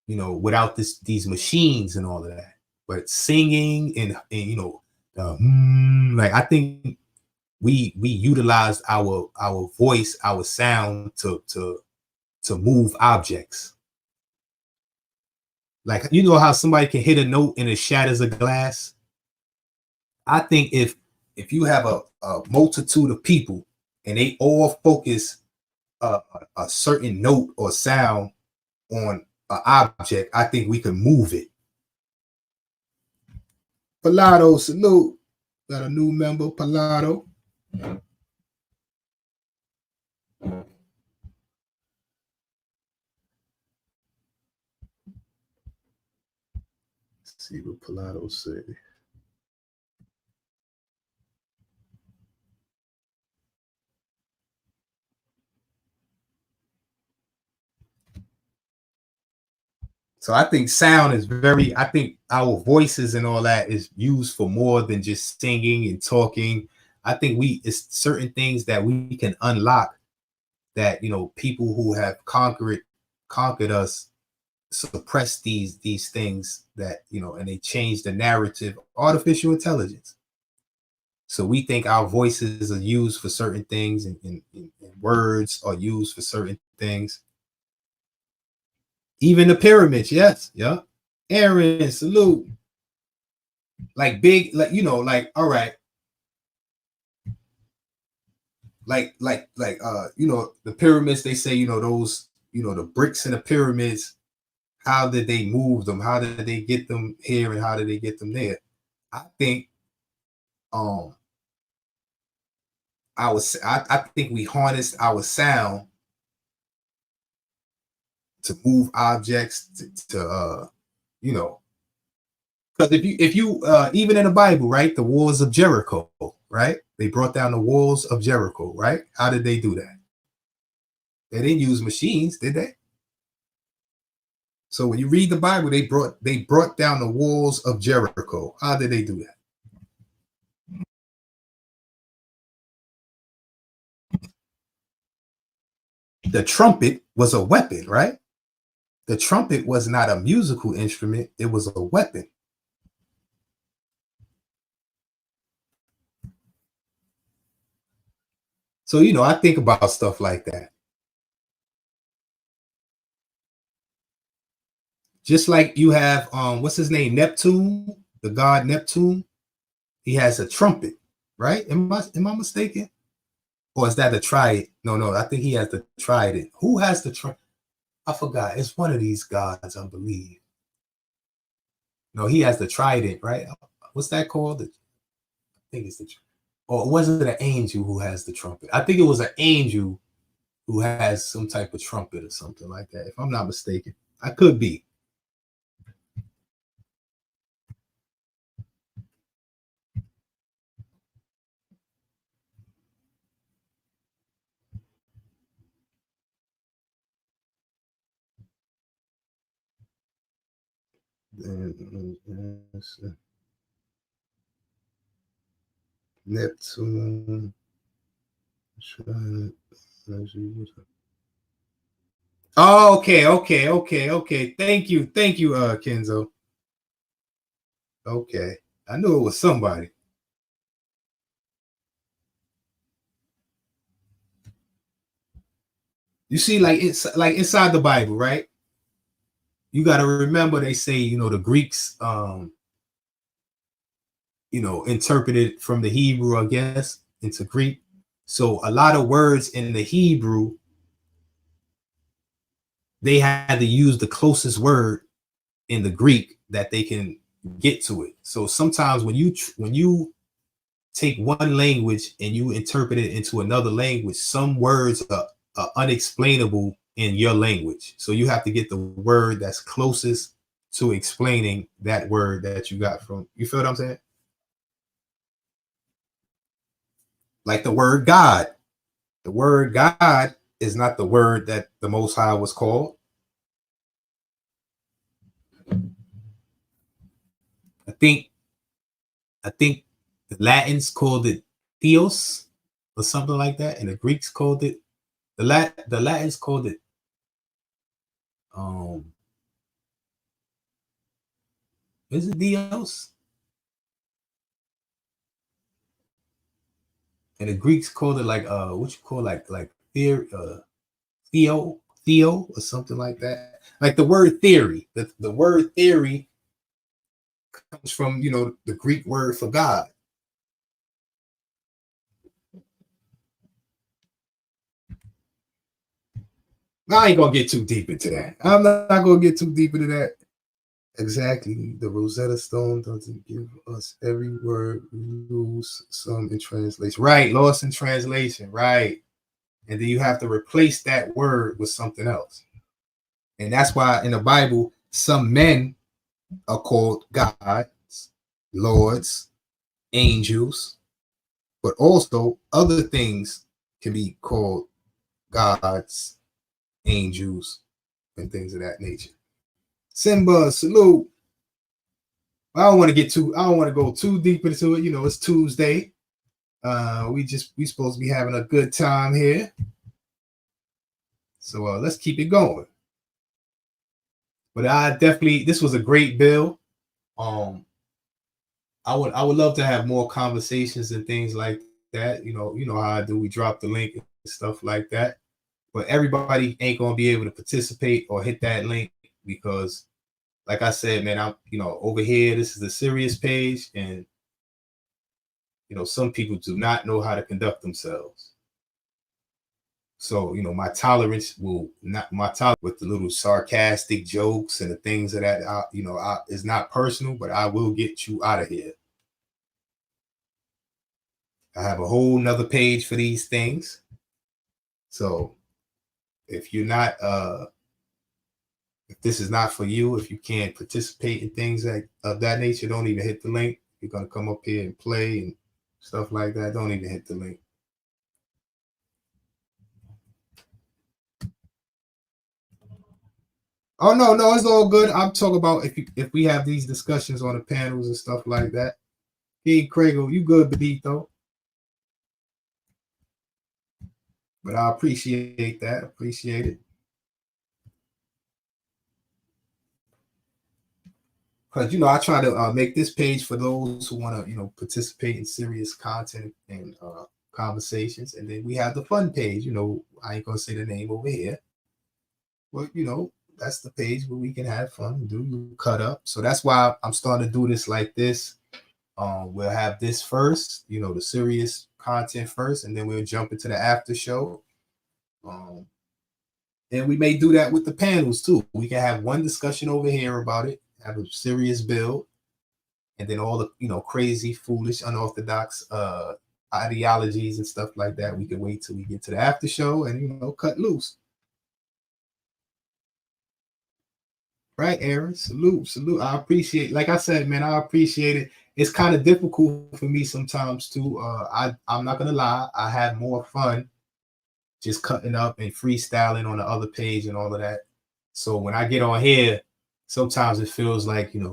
without these machines and all of that. But singing and like I think we utilized our voice, our sound to move objects. Like how somebody can hit a note and it shatters a glass. I think if you have a multitude of people and they all focus a certain note or sound on an object, I think we can move it. Palado, salute. Got a new member, Palado. Let's see what Palado say. So I think sound is I think our voices and all that is used for more than just singing and talking. I think it's certain things that we can unlock that, people who have conquered us suppress these things that, and they change the narrative, artificial intelligence. So we think our voices are used for certain things and words are used for certain things. Even the pyramids, yes, yeah. Aaron, salute. Like big, like like all right, like the pyramids. They say those the bricks in the pyramids how did they move them? How did they get them here and how did they get them there? I think um I think we harnessed our sound to move objects to you know, because if you even in the Bible, right, the walls of Jericho, right? They brought down the walls of Jericho, right? How did they do that? They didn't use machines, did they? So when you read the Bible, they brought down the walls of Jericho. How did they do that? The trumpet was a weapon, right? The trumpet was not a musical instrument, it was a weapon. So, I think about stuff like that. Just like you have what's his name? Neptune, the god Neptune. He has a trumpet, right? Am I mistaken? Or is that the trident? No, no, I think he has the trident. Who has the trident? I forgot. It's one of these gods, I believe. No, he has the trident, right? What's that called? I think it's the or was it an angel who has the trumpet? I think it was an angel who has some type of trumpet or something like that, if I'm not mistaken. I could be. Neptune. Oh, okay, okay, okay, okay. Thank you, Kenzo. Okay, I knew it was somebody. You see, like it's like inside the Bible, right? You got to remember they say, the Greeks, interpreted from the Hebrew, I guess, into Greek. So a lot of words in the Hebrew, they had to use the closest word in the Greek that they can get to it. So sometimes when you take one language and you interpret it into another language, some words are unexplainable in your language. So you have to get the word that's closest to explaining that word that you got from. You feel what I'm saying? Like the word God. The word God is not the word that the Most High was called. I think I think the Latins called it Theos or something like that, and the Greeks called it the Latins called it um is it Dios? And the Greeks called it like what you call like theory Theo or something like that. Like the word theory. The word theory comes from the Greek word for God. I ain't gonna get too deep into that. I'm not gonna get too deep into that. Exactly. The Rosetta Stone doesn't give us every word. We lose some in translation. Right, lost in translation. Right. And then you have to replace that word with something else. And that's why in the Bible, some men are called gods, lords, angels, but also other things can be called gods, angels, and things of that nature. Simba, salute. I don't want to go too deep into it. It's Tuesday. We supposed to be having a good time here. So let's keep it going. But this was a great bill. Um, I would love to have more conversations and things like that. You know how I do. We drop the link and stuff like that. But everybody ain't gonna be able to participate or hit that link because, like I said, man, I'm over here. This is the serious page, and some people do not know how to conduct themselves. So, my tolerance will not my tolerance with the little sarcastic jokes and the things of that, is not personal, but I will get you out of here. I have a whole nother page for these things. So if you're not, if this is not for you, if you can't participate in things of that nature, don't even hit the link. You're going to come up here and play and stuff like that. Don't even hit the link. Oh no, it's all good. I'm talking about if we have these discussions on the panels and stuff like that. Hey, Craigo, you good, Benito? But I appreciate that. Appreciate it. Because I try to make this page for those who want to participate in serious content and conversations, and then we have the fun page. I ain't gonna say the name over here, but that's the page where we can have fun and do cut up. So that's why I'm starting to do this like this. We'll have this first, the serious content first, and then we'll jump into the after show. And we may do that with the panels too. We can have one discussion over here about it, have a serious build, and then all the crazy, foolish, unorthodox ideologies and stuff like that. We can wait till we get to the after show and cut loose. Right, Aaron? Salute. I appreciate, like I said, man, I appreciate it. It's kind of difficult for me sometimes too. I'm not gonna lie, I have more fun just cutting up and freestyling on the other page and all of that. So when I get on here, sometimes it feels like it's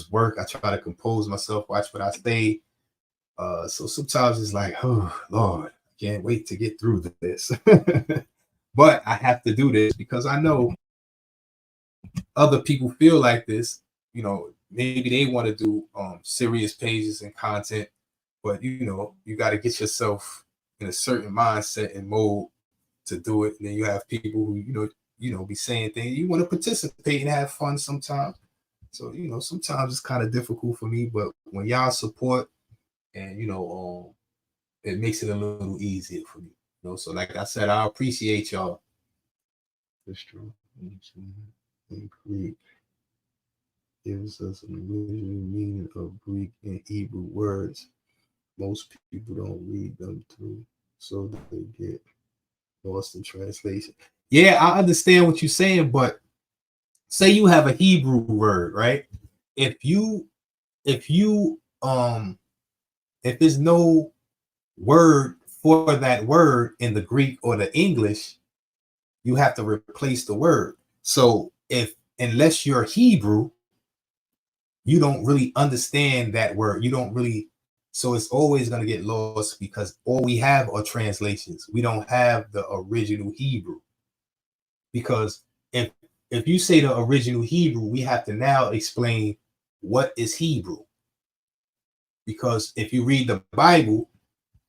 work. I try to compose myself, watch what I say. So sometimes it's like, oh Lord, I can't wait to get through this. But I have to do this because I know other people feel like this. Maybe they want to do serious pages and content, but you got to get yourself in a certain mindset and mode to do it. And then you have people who be saying things. You want to participate and have fun sometimes. So sometimes it's kind of difficult for me, but when y'all support and it makes it a little easier for me. So like I said, I appreciate y'all. That's true. In Greek gives us an original meaning of Greek and Hebrew words. Most people don't read them through, so they get lost in translation. Yeah, I understand what you're saying, but say you have a Hebrew word, right? If there's no word for that word in the Greek or the English, you have to replace the word. So unless you're Hebrew, you don't really understand that word. You don't really, so it's always going to get lost because all we have are translations. We don't have the original Hebrew. Because if you say the original Hebrew, we have to now explain what is Hebrew. Because if you read the Bible,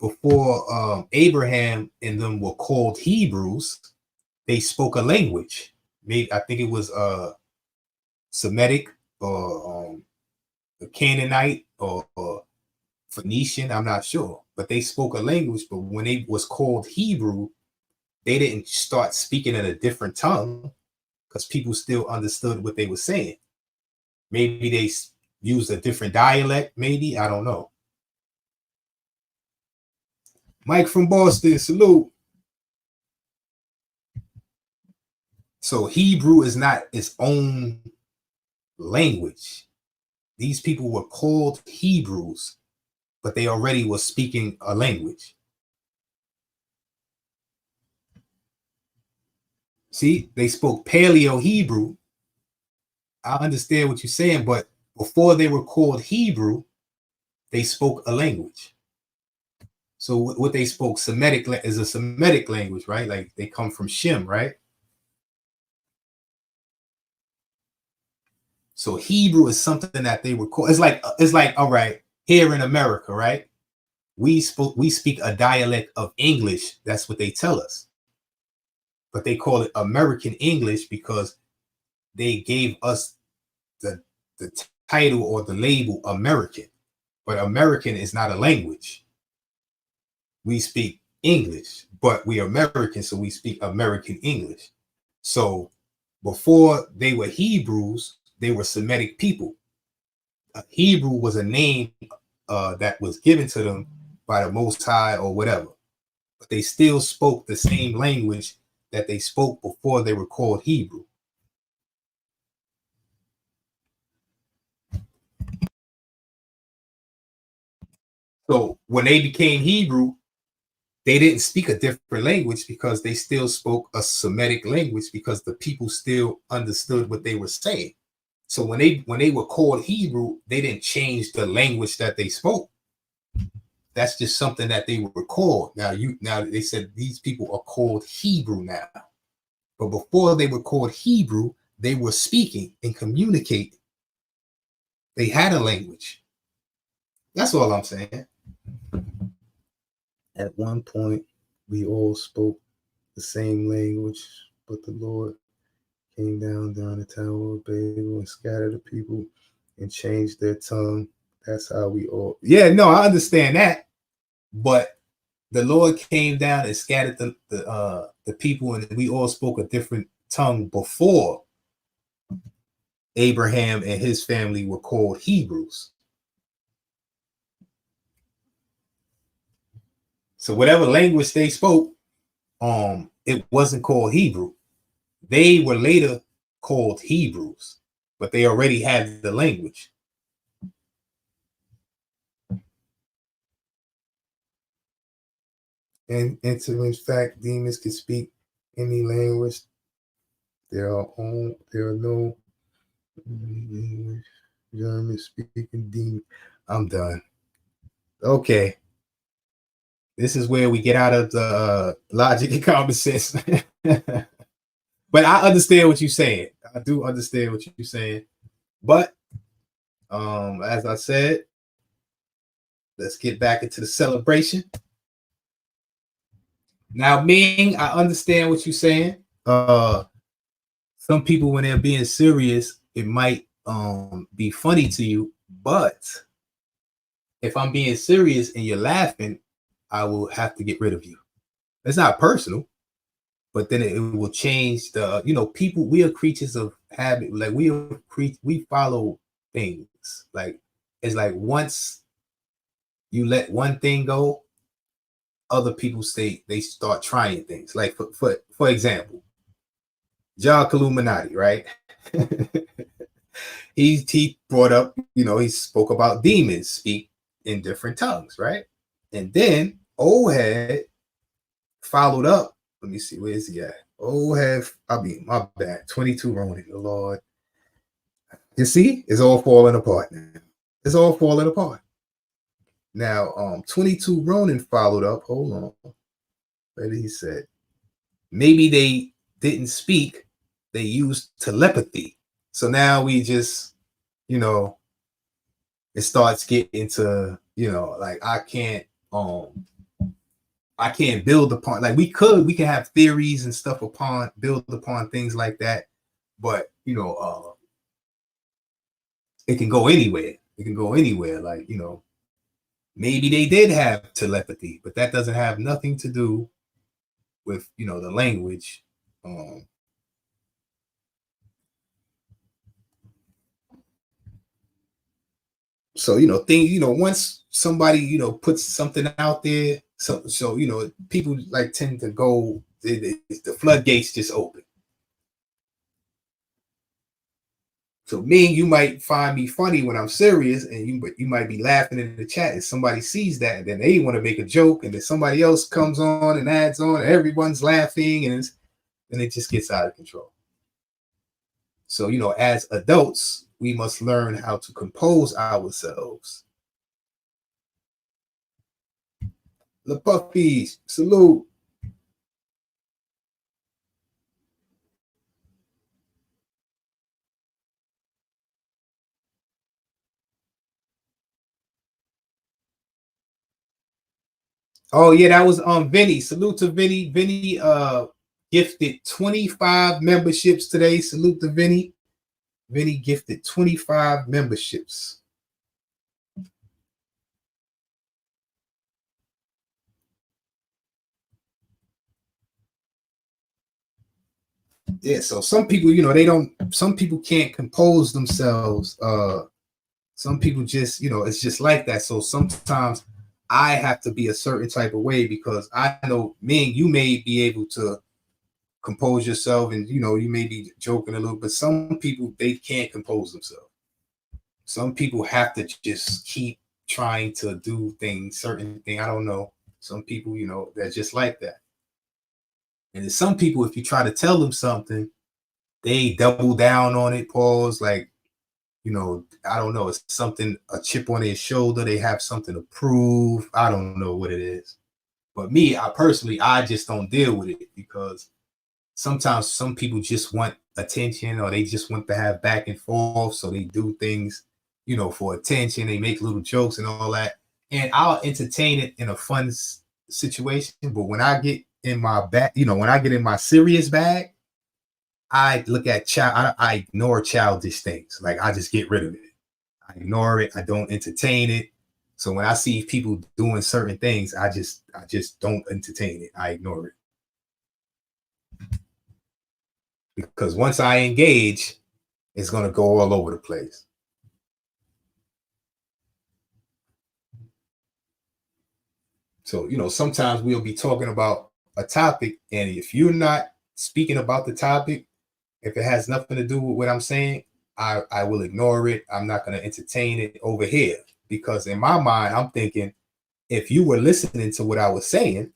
before Abraham and them were called Hebrews, they spoke a language. Maybe I think it was Semitic or Canaanite or Phoenician. I'm not sure, but they spoke a language. But when they was called Hebrew, they didn't start speaking in a different tongue because people still understood what they were saying. Maybe they used a different dialect. Maybe, I don't know. Mike from Boston, salute. So Hebrew is not its own language. These people were called Hebrews, but they already were speaking a language. See, they spoke Paleo Hebrew. I understand what you're saying, but before they were called Hebrew, they spoke a language. So what they spoke Semitic is a Semitic language, right? Like they come from Shem, right? So Hebrew is something that they were called. It's like all right, here in America, right? We speak a dialect of English. That's what they tell us. But they call it American English because they gave us the title or the label American. But American is not a language. We speak English, but we're American, so we speak American English. So before they were Hebrews, they were Semitic people. Hebrew was a name that was given to them by the Most High or whatever, but they still spoke the same language that they spoke before they were called Hebrew. So when they became Hebrew, they didn't speak a different language because they still spoke a Semitic language because the people still understood what they were saying. So when they were called Hebrew, they didn't change the language that they spoke. That's just something that they were called. Now they said these people are called Hebrew now. But before they were called Hebrew, they were speaking and communicating. They had a language. That's all I'm saying. At one point, we all spoke the same language, but the Lord came down the Tower of Babel and scattered the people and changed their tongue. That's how we all. Yeah, no, I understand that, but the Lord came down and scattered the people, and we all spoke a different tongue before Abraham and his family were called Hebrews. So whatever language they spoke, it wasn't called Hebrew. They were later called Hebrews, but they already had the language. And in fact, demons can speak any language. There are no English, German speaking demons. I'm done. Okay. This is where we get out of the logic and common sense. But I understand what you're saying. I do understand what you're saying. But as I said, let's get back into the celebration. Now, Ming, I understand what you're saying. Some people, when they're being serious, it might be funny to you, but if I'm being serious and you're laughing, I will have to get rid of you. It's not personal, but then it will change the, people, we are creatures of habit. Like we follow things. Like it's like once you let one thing go, other people they start trying things. Like for example, John Illuminati, right? he brought up, he spoke about demons speak in different tongues, right? And then old head followed up. Let me see, where is he at? Old head, my bad. 22 Ronin, the Lord. You see, it's all falling apart now. It's all falling apart. Now, 22 Ronin followed up. Hold on. What did he said? Maybe they didn't speak, they used telepathy. So now we just, it starts getting to, like I can't build upon, like we can have theories and stuff build upon things like that, but it can go anywhere. It can go anywhere. Like, maybe they did have telepathy, but that doesn't have nothing to do with, the language. So, things, once somebody, puts something out there, so people like tend to go, the floodgates just open. So me, you might find me funny when I'm serious, and you might be laughing in the chat, and somebody sees that, and then they want to make a joke, and then somebody else comes on and adds on, and everyone's laughing, and it just gets out of control. So, as adults, we must learn how to compose ourselves. The puppies, salute. Oh yeah, that was Vinny. Salute to Vinny. Vinny gifted 25 memberships today. Salute to Vinny. Vinny gifted 25 memberships. Yeah, so some people, they don't, some people can't compose themselves. Some people just, it's just like that. So sometimes I have to be a certain type of way because I know me and you may be able to compose yourself and you may be joking a little, but some people they can't compose themselves. Some people have to just keep trying to do things, certain thing. I don't know. Some people, they're just like that. And then some people, if you try to tell them something, they double down on it, pause, like, I don't know, it's something, a chip on their shoulder, they have something to prove. I don't know what it is. But me, I personally, I just don't deal with it because sometimes some people just want attention or they just want to have back and forth. So they do things, for attention. They make little jokes and all that. And I'll entertain it in a fun situation. But when I get in my back, when I get in my serious bag, I look at I ignore childish things. Like I just get rid of it. I ignore it. I don't entertain it. So when I see people doing certain things, I just don't entertain it. I ignore it. Because once I engage, it's going to go all over the place. So, sometimes we'll be talking about a topic, and if you're not speaking about the topic, if it has nothing to do with what I'm saying, I will ignore it. I'm not going to entertain it over here because in my mind, I'm thinking if you were listening to what I was saying,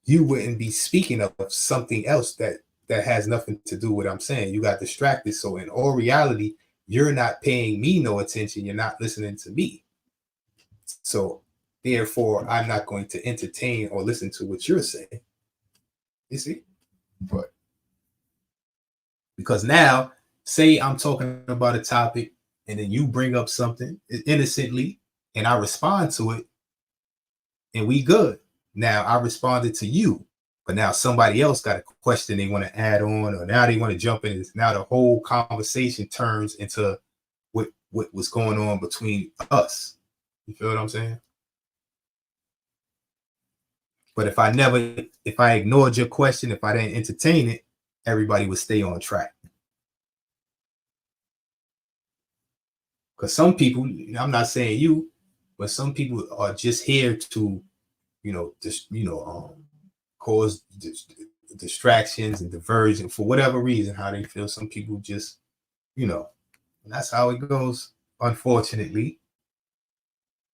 you wouldn't be speaking of something else that has nothing to do with what I'm saying. You got distracted. So in all reality, you're not paying me no attention. You're not listening to me. So therefore, I'm not going to entertain or listen to what you're saying. You see? But because now, say I'm talking about a topic and then you bring up something innocently and I respond to it and we good. Now I responded to you, but now somebody else got a question they want to add on, or now they want to jump in. Now the whole conversation turns into what was going on between us. You feel what I'm saying? But if I ignored your question, if I didn't entertain it, everybody would stay on track. Because some people, I'm not saying you, but some people are just here to, cause distractions and diversion for whatever reason, how they feel. Some people just, that's how it goes, unfortunately.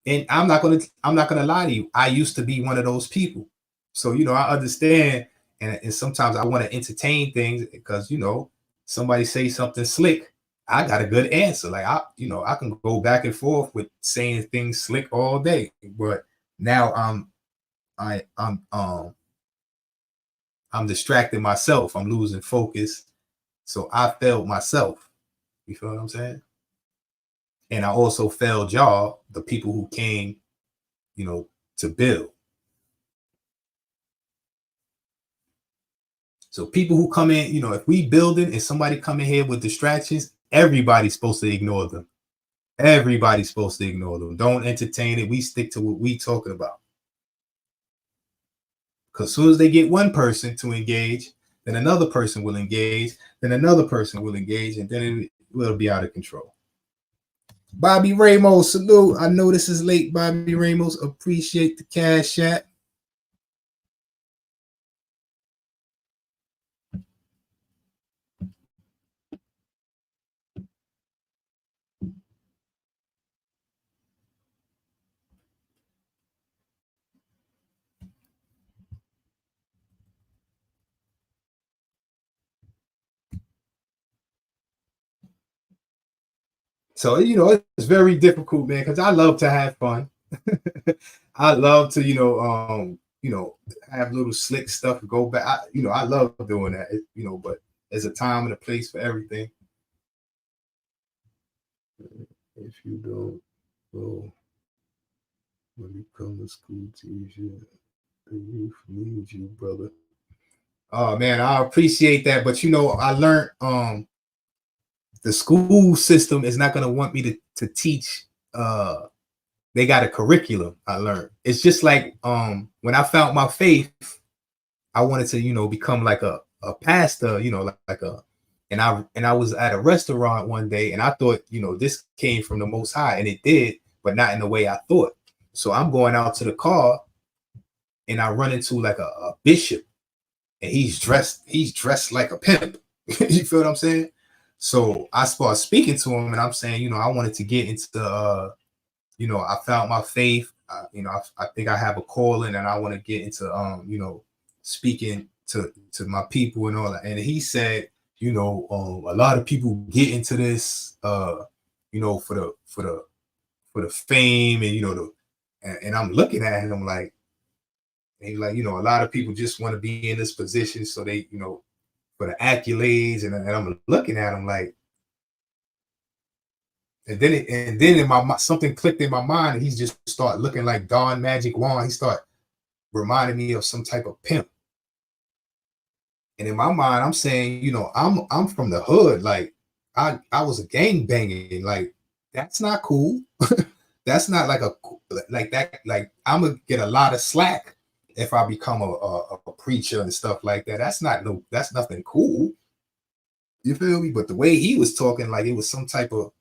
And I'm not gonna lie to you. I used to be one of those people. So, I understand, and sometimes I want to entertain things because somebody say something slick. I got a good answer. Like I can go back and forth with saying things slick all day. But now I'm distracting myself. I'm losing focus. So I failed myself. You feel what I'm saying? And I also failed y'all, the people who came, to build. So people who come in, if we building and somebody come in here with distractions, everybody's supposed to ignore them. Everybody's supposed to ignore them. Don't entertain it. We stick to what we talking about. Because as soon as they get one person to engage, then another person will engage, then another person will engage, and then it will be out of control. Bobby Ramos, salute. I know this is late, Bobby Ramos. Appreciate the cash app. So, it's very difficult, man, because I love to have fun. I love to, have little slick stuff go back. I love doing that, but there's a time and a place for everything. If you don't go when you come to school teacher, the youth needs you, brother. Oh man, I appreciate that. But I learned the school system is not gonna want me to teach they got a curriculum. I learned it's just like when I found my faith, I wanted to become like a pastor, you know, like a, and I was at a restaurant one day, and I thought, you know, this came from the Most High, and it did, but not in the way I thought. So I'm going out to the car, and I run into like a bishop, and he's dressed like a pimp. You feel what I'm saying? So I start speaking to him, and I'm saying, you know, I wanted to get into you know, I found my faith. You know, I think I have a calling, and I want to get into, you know, speaking to my people and all that. And he said, you know, a lot of people get into this, you know, for the fame, and you know, and I'm looking at him like, and he's like, you know, a lot of people just want to be in this position, so they, you know, for the accolades, and I'm looking at him like, and then in my something clicked in my mind, and he just started looking like Don Magic Wand. He started reminding me of some type of pimp. And in my mind, I'm saying, you know, I'm from the hood. Like I was a gang banging. Like that's not cool. That's not like a like that. Like I'm gonna get a lot of slack if I become a preacher and stuff like that. That's not no. That's nothing cool. You feel me? But the way he was talking, like it was some type of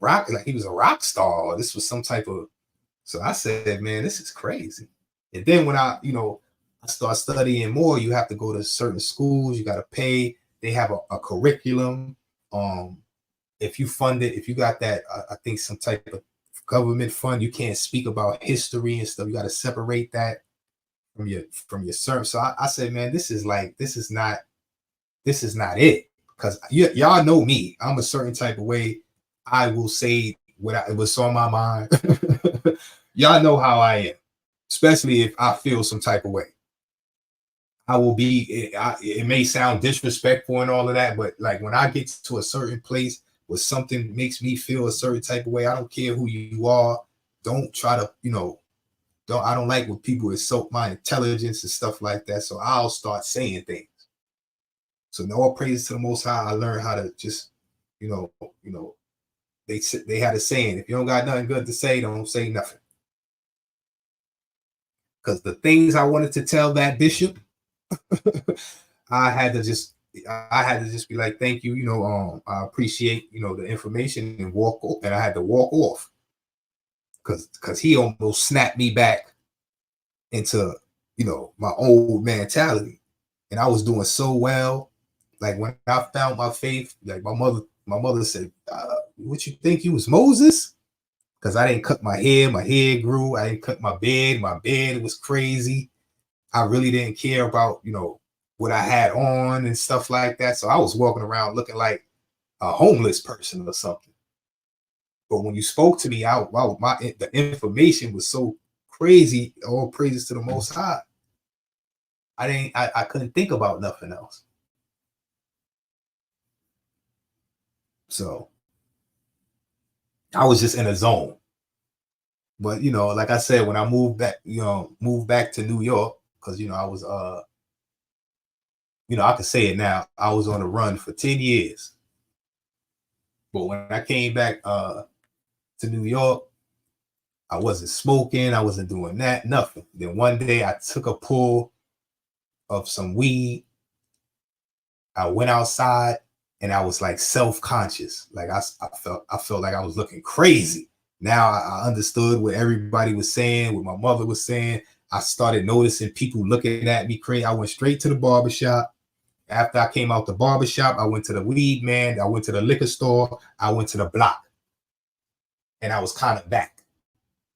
rock. Like he was a rock star. Or this was some type of. So I said, man, this is crazy. And then when I, you know, I start studying more, you have to go to certain schools, you got to pay. They have a curriculum. Um, if you fund it, if you got that, I think some type of government fund, you can't speak about history and stuff. You got to separate that from your service. So I said, man, this is like this is not it. Because y'all know me. I'm a certain type of way. I will say what was on my mind. Y'all know how I am, especially if I feel some type of way. I will be, it may sound disrespectful and all of that, but like when I get to a certain place where something makes me feel a certain type of way, I don't care who you are. Don't try to, you know, I don't like when people insult my intelligence and stuff like that. So I'll start saying things. So no all praise to the Most High. I learned how to just, you know, they had a saying: if you don't got nothing good to say, don't say nothing. Because the things I wanted to tell that bishop, I had to just be like, thank you, you know, I appreciate, you know, the information, and walk off. And I had to walk off because he almost snapped me back into, you know, my old mentality. And I was doing so well. Like when I found my faith, like my mother said, what you think you was Moses? Because I didn't cut my hair. My hair grew. I didn't cut my bed. My bed was crazy. I really didn't care about, you know, what I had on and stuff like that. So I was walking around looking like a homeless person or something. But when you spoke to me, the information was so crazy. All praises to the Most High. I couldn't think about nothing else. So I was just in a zone. But you know, like I said, when I moved back to New York, because you know, I was you know, I could say it now, I was on a run for 10 years. But when I came back to New York, I wasn't smoking, I wasn't doing that, nothing. Then one day I took a pull of some weed. I went outside, and I was like self-conscious. Like I felt like I was looking crazy. Now I understood what everybody was saying, what my mother was saying. I started noticing people looking at me crazy. I went straight to the barbershop. After I came out the barbershop, I went to the weed man. I went to the liquor store. I went to the block. And I was kind of back.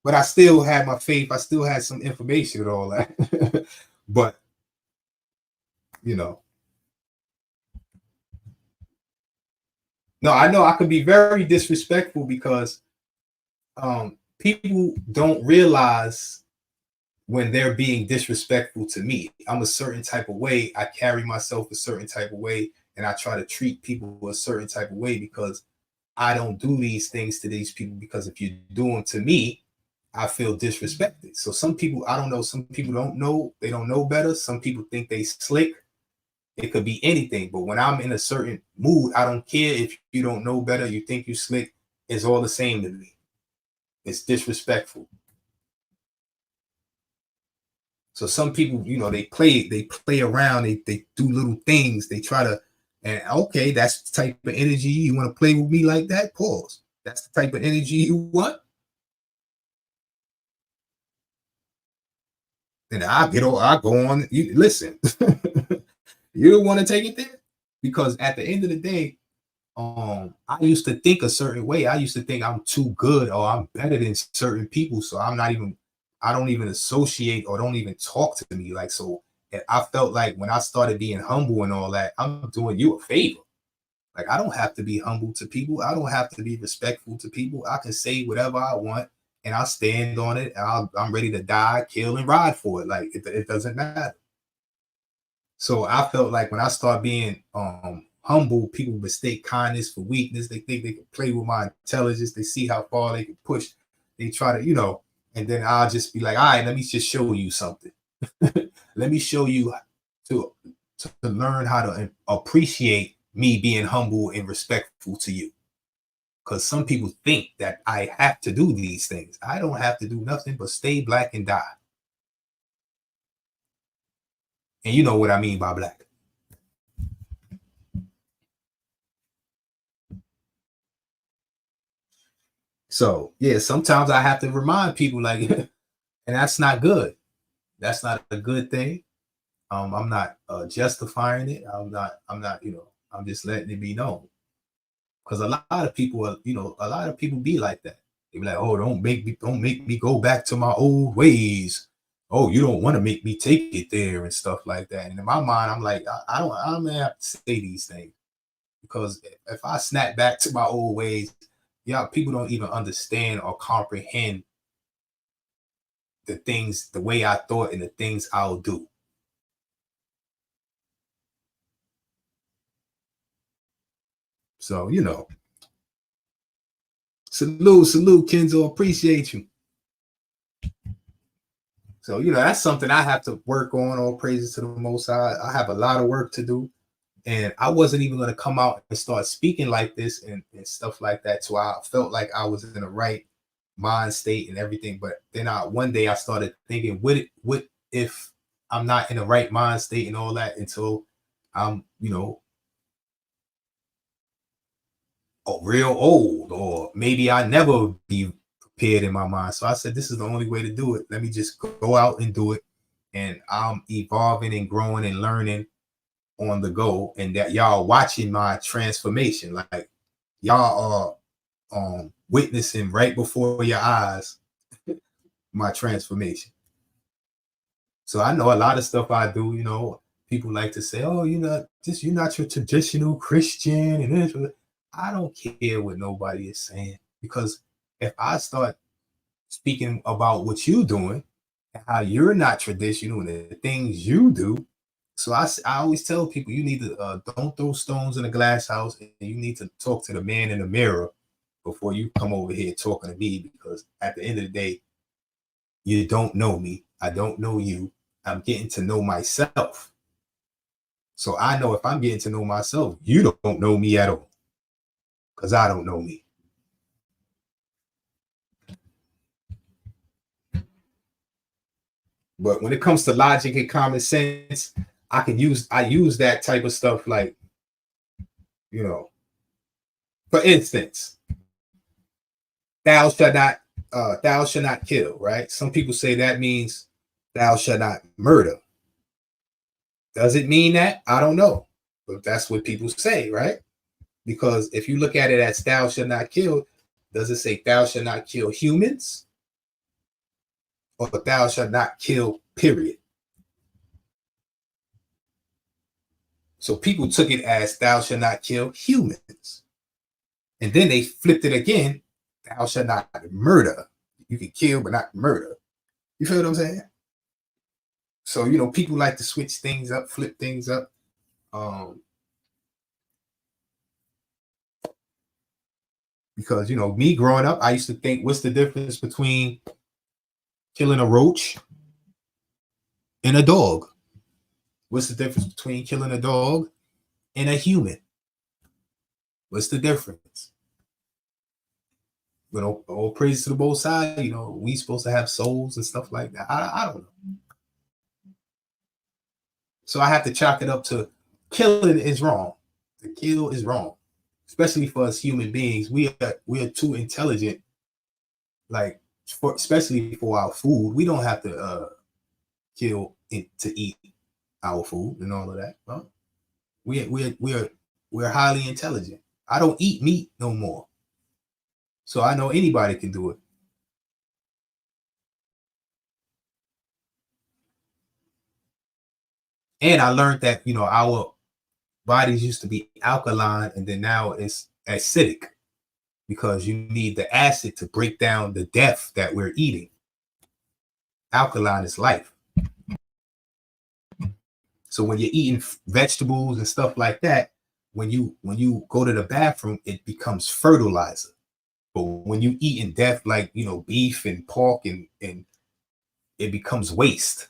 But I still had my faith. I still had some information and all that. But, you know, no, I know I could be very disrespectful because people don't realize when they're being disrespectful to me. I'm a certain type of way. I carry myself a certain type of way, and I try to treat people a certain type of way because I don't do these things to these people, because if you do them to me, I feel disrespected. So some people, I don't know, some people don't know, they don't know better. Some people think they slick. It could be anything. But when I'm in a certain mood, I don't care if you don't know better, you think you slick, it's all the same to me. It's disrespectful. So some people, they play around, they do little things, they try to, and okay, that's the type of energy you want to play with me like that. Pause. That's the type of energy you want. Then I go on. You listen. You don't want to take it there because at the end of the day, I used to think a certain way. I used to think I'm too good or I'm better than certain people, so I don't even associate or don't even talk to me like so. And I felt like when I started being humble and all that, I'm doing you a favor. Like I don't have to be humble to people. I don't have to be respectful to people. I can say whatever I want and I'll stand on it. And I'm ready to die, kill, and ride for it. Like it doesn't matter. So I felt like when I start being humble, people mistake kindness for weakness. They think they can play with my intelligence. They see how far they can push. They try to, and then I'll just be like, all right, let me just show you something. Let me show you to to learn how to appreciate me being humble and respectful to you. Because some people think that I have to do these things. I don't have to do nothing but stay black and die. And you know what I mean by black. So yeah, sometimes I have to remind people like, and that's not good. That's not a good thing. I'm not justifying it. I'm not. I'm just letting it be known. Because a lot of people are, a lot of people be like that. They be like, oh, don't make me go back to my old ways. Oh, you don't want to make me take it there and stuff like that. And in my mind, I'm like, I don't have to say these things because if I snap back to my old ways, yeah, people don't even understand or comprehend the things, the way I thought and the things I'll do. So, salute, Kenzo. Appreciate you. So, that's something I have to work on. All praises to the Most High. I have a lot of work to do. And I wasn't even going to come out and start speaking like this and stuff like that. So I felt like I was in the right mind state and everything. But then one day I started thinking, what if I'm not in the right mind state and all that until I'm, real old, or maybe I never be prepared in my mind. So I said, this is the only way to do it. Let me just go out and do it. And I'm evolving and growing and learning on the go, and that y'all watching my transformation. Like y'all are witnessing right before your eyes my transformation. So I know a lot of stuff I do, people like to say, oh, you're not your traditional Christian and this. I don't care what nobody is saying because if I start speaking about what you're doing and how you're not traditional and the things you do, so I always tell people you need to don't throw stones in a glass house, and you need to talk to the man in the mirror before you come over here talking to me, because at the end of the day, you don't know me. I don't know you. I'm getting to know myself. So I know if I'm getting to know myself, you don't know me at all because I don't know me. But when it comes to logic and common sense, I use that type of stuff like, you know, for instance, thou shalt not kill, right? Some people say that means thou shalt not murder. Does it mean that? I don't know. But that's what people say, right? Because if you look at it as thou shalt not kill, does it say thou shalt not kill humans? Or thou shalt not kill, period? So people took it as thou shalt not kill humans. And then they flipped it again, thou shalt not murder. You can kill, but not murder. You feel what I'm saying? So, people like to switch things up, flip things up. Because, me growing up, I used to think, what's the difference between killing a roach and a dog? What's the difference between killing a dog and a human? What's the difference? All praise to the both sides. We supposed to have souls and stuff like that. I don't know. So I have to chalk it up to killing is wrong. To kill is wrong, especially for us human beings. We are too intelligent, like especially for our food. We don't have to kill it to eat our food and all of that. Well, we're highly intelligent. I don't eat meat no more, so I know anybody can do it. And I learned that our bodies used to be alkaline, and then now it's acidic because you need the acid to break down the death that we're eating. Alkaline is life. So when you're eating vegetables and stuff like that, when you go to the bathroom, it becomes fertilizer. But when you eat in death, like beef and pork, and it becomes waste.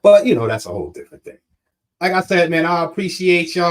But that's a whole different thing. Like I said, man, I appreciate y'all.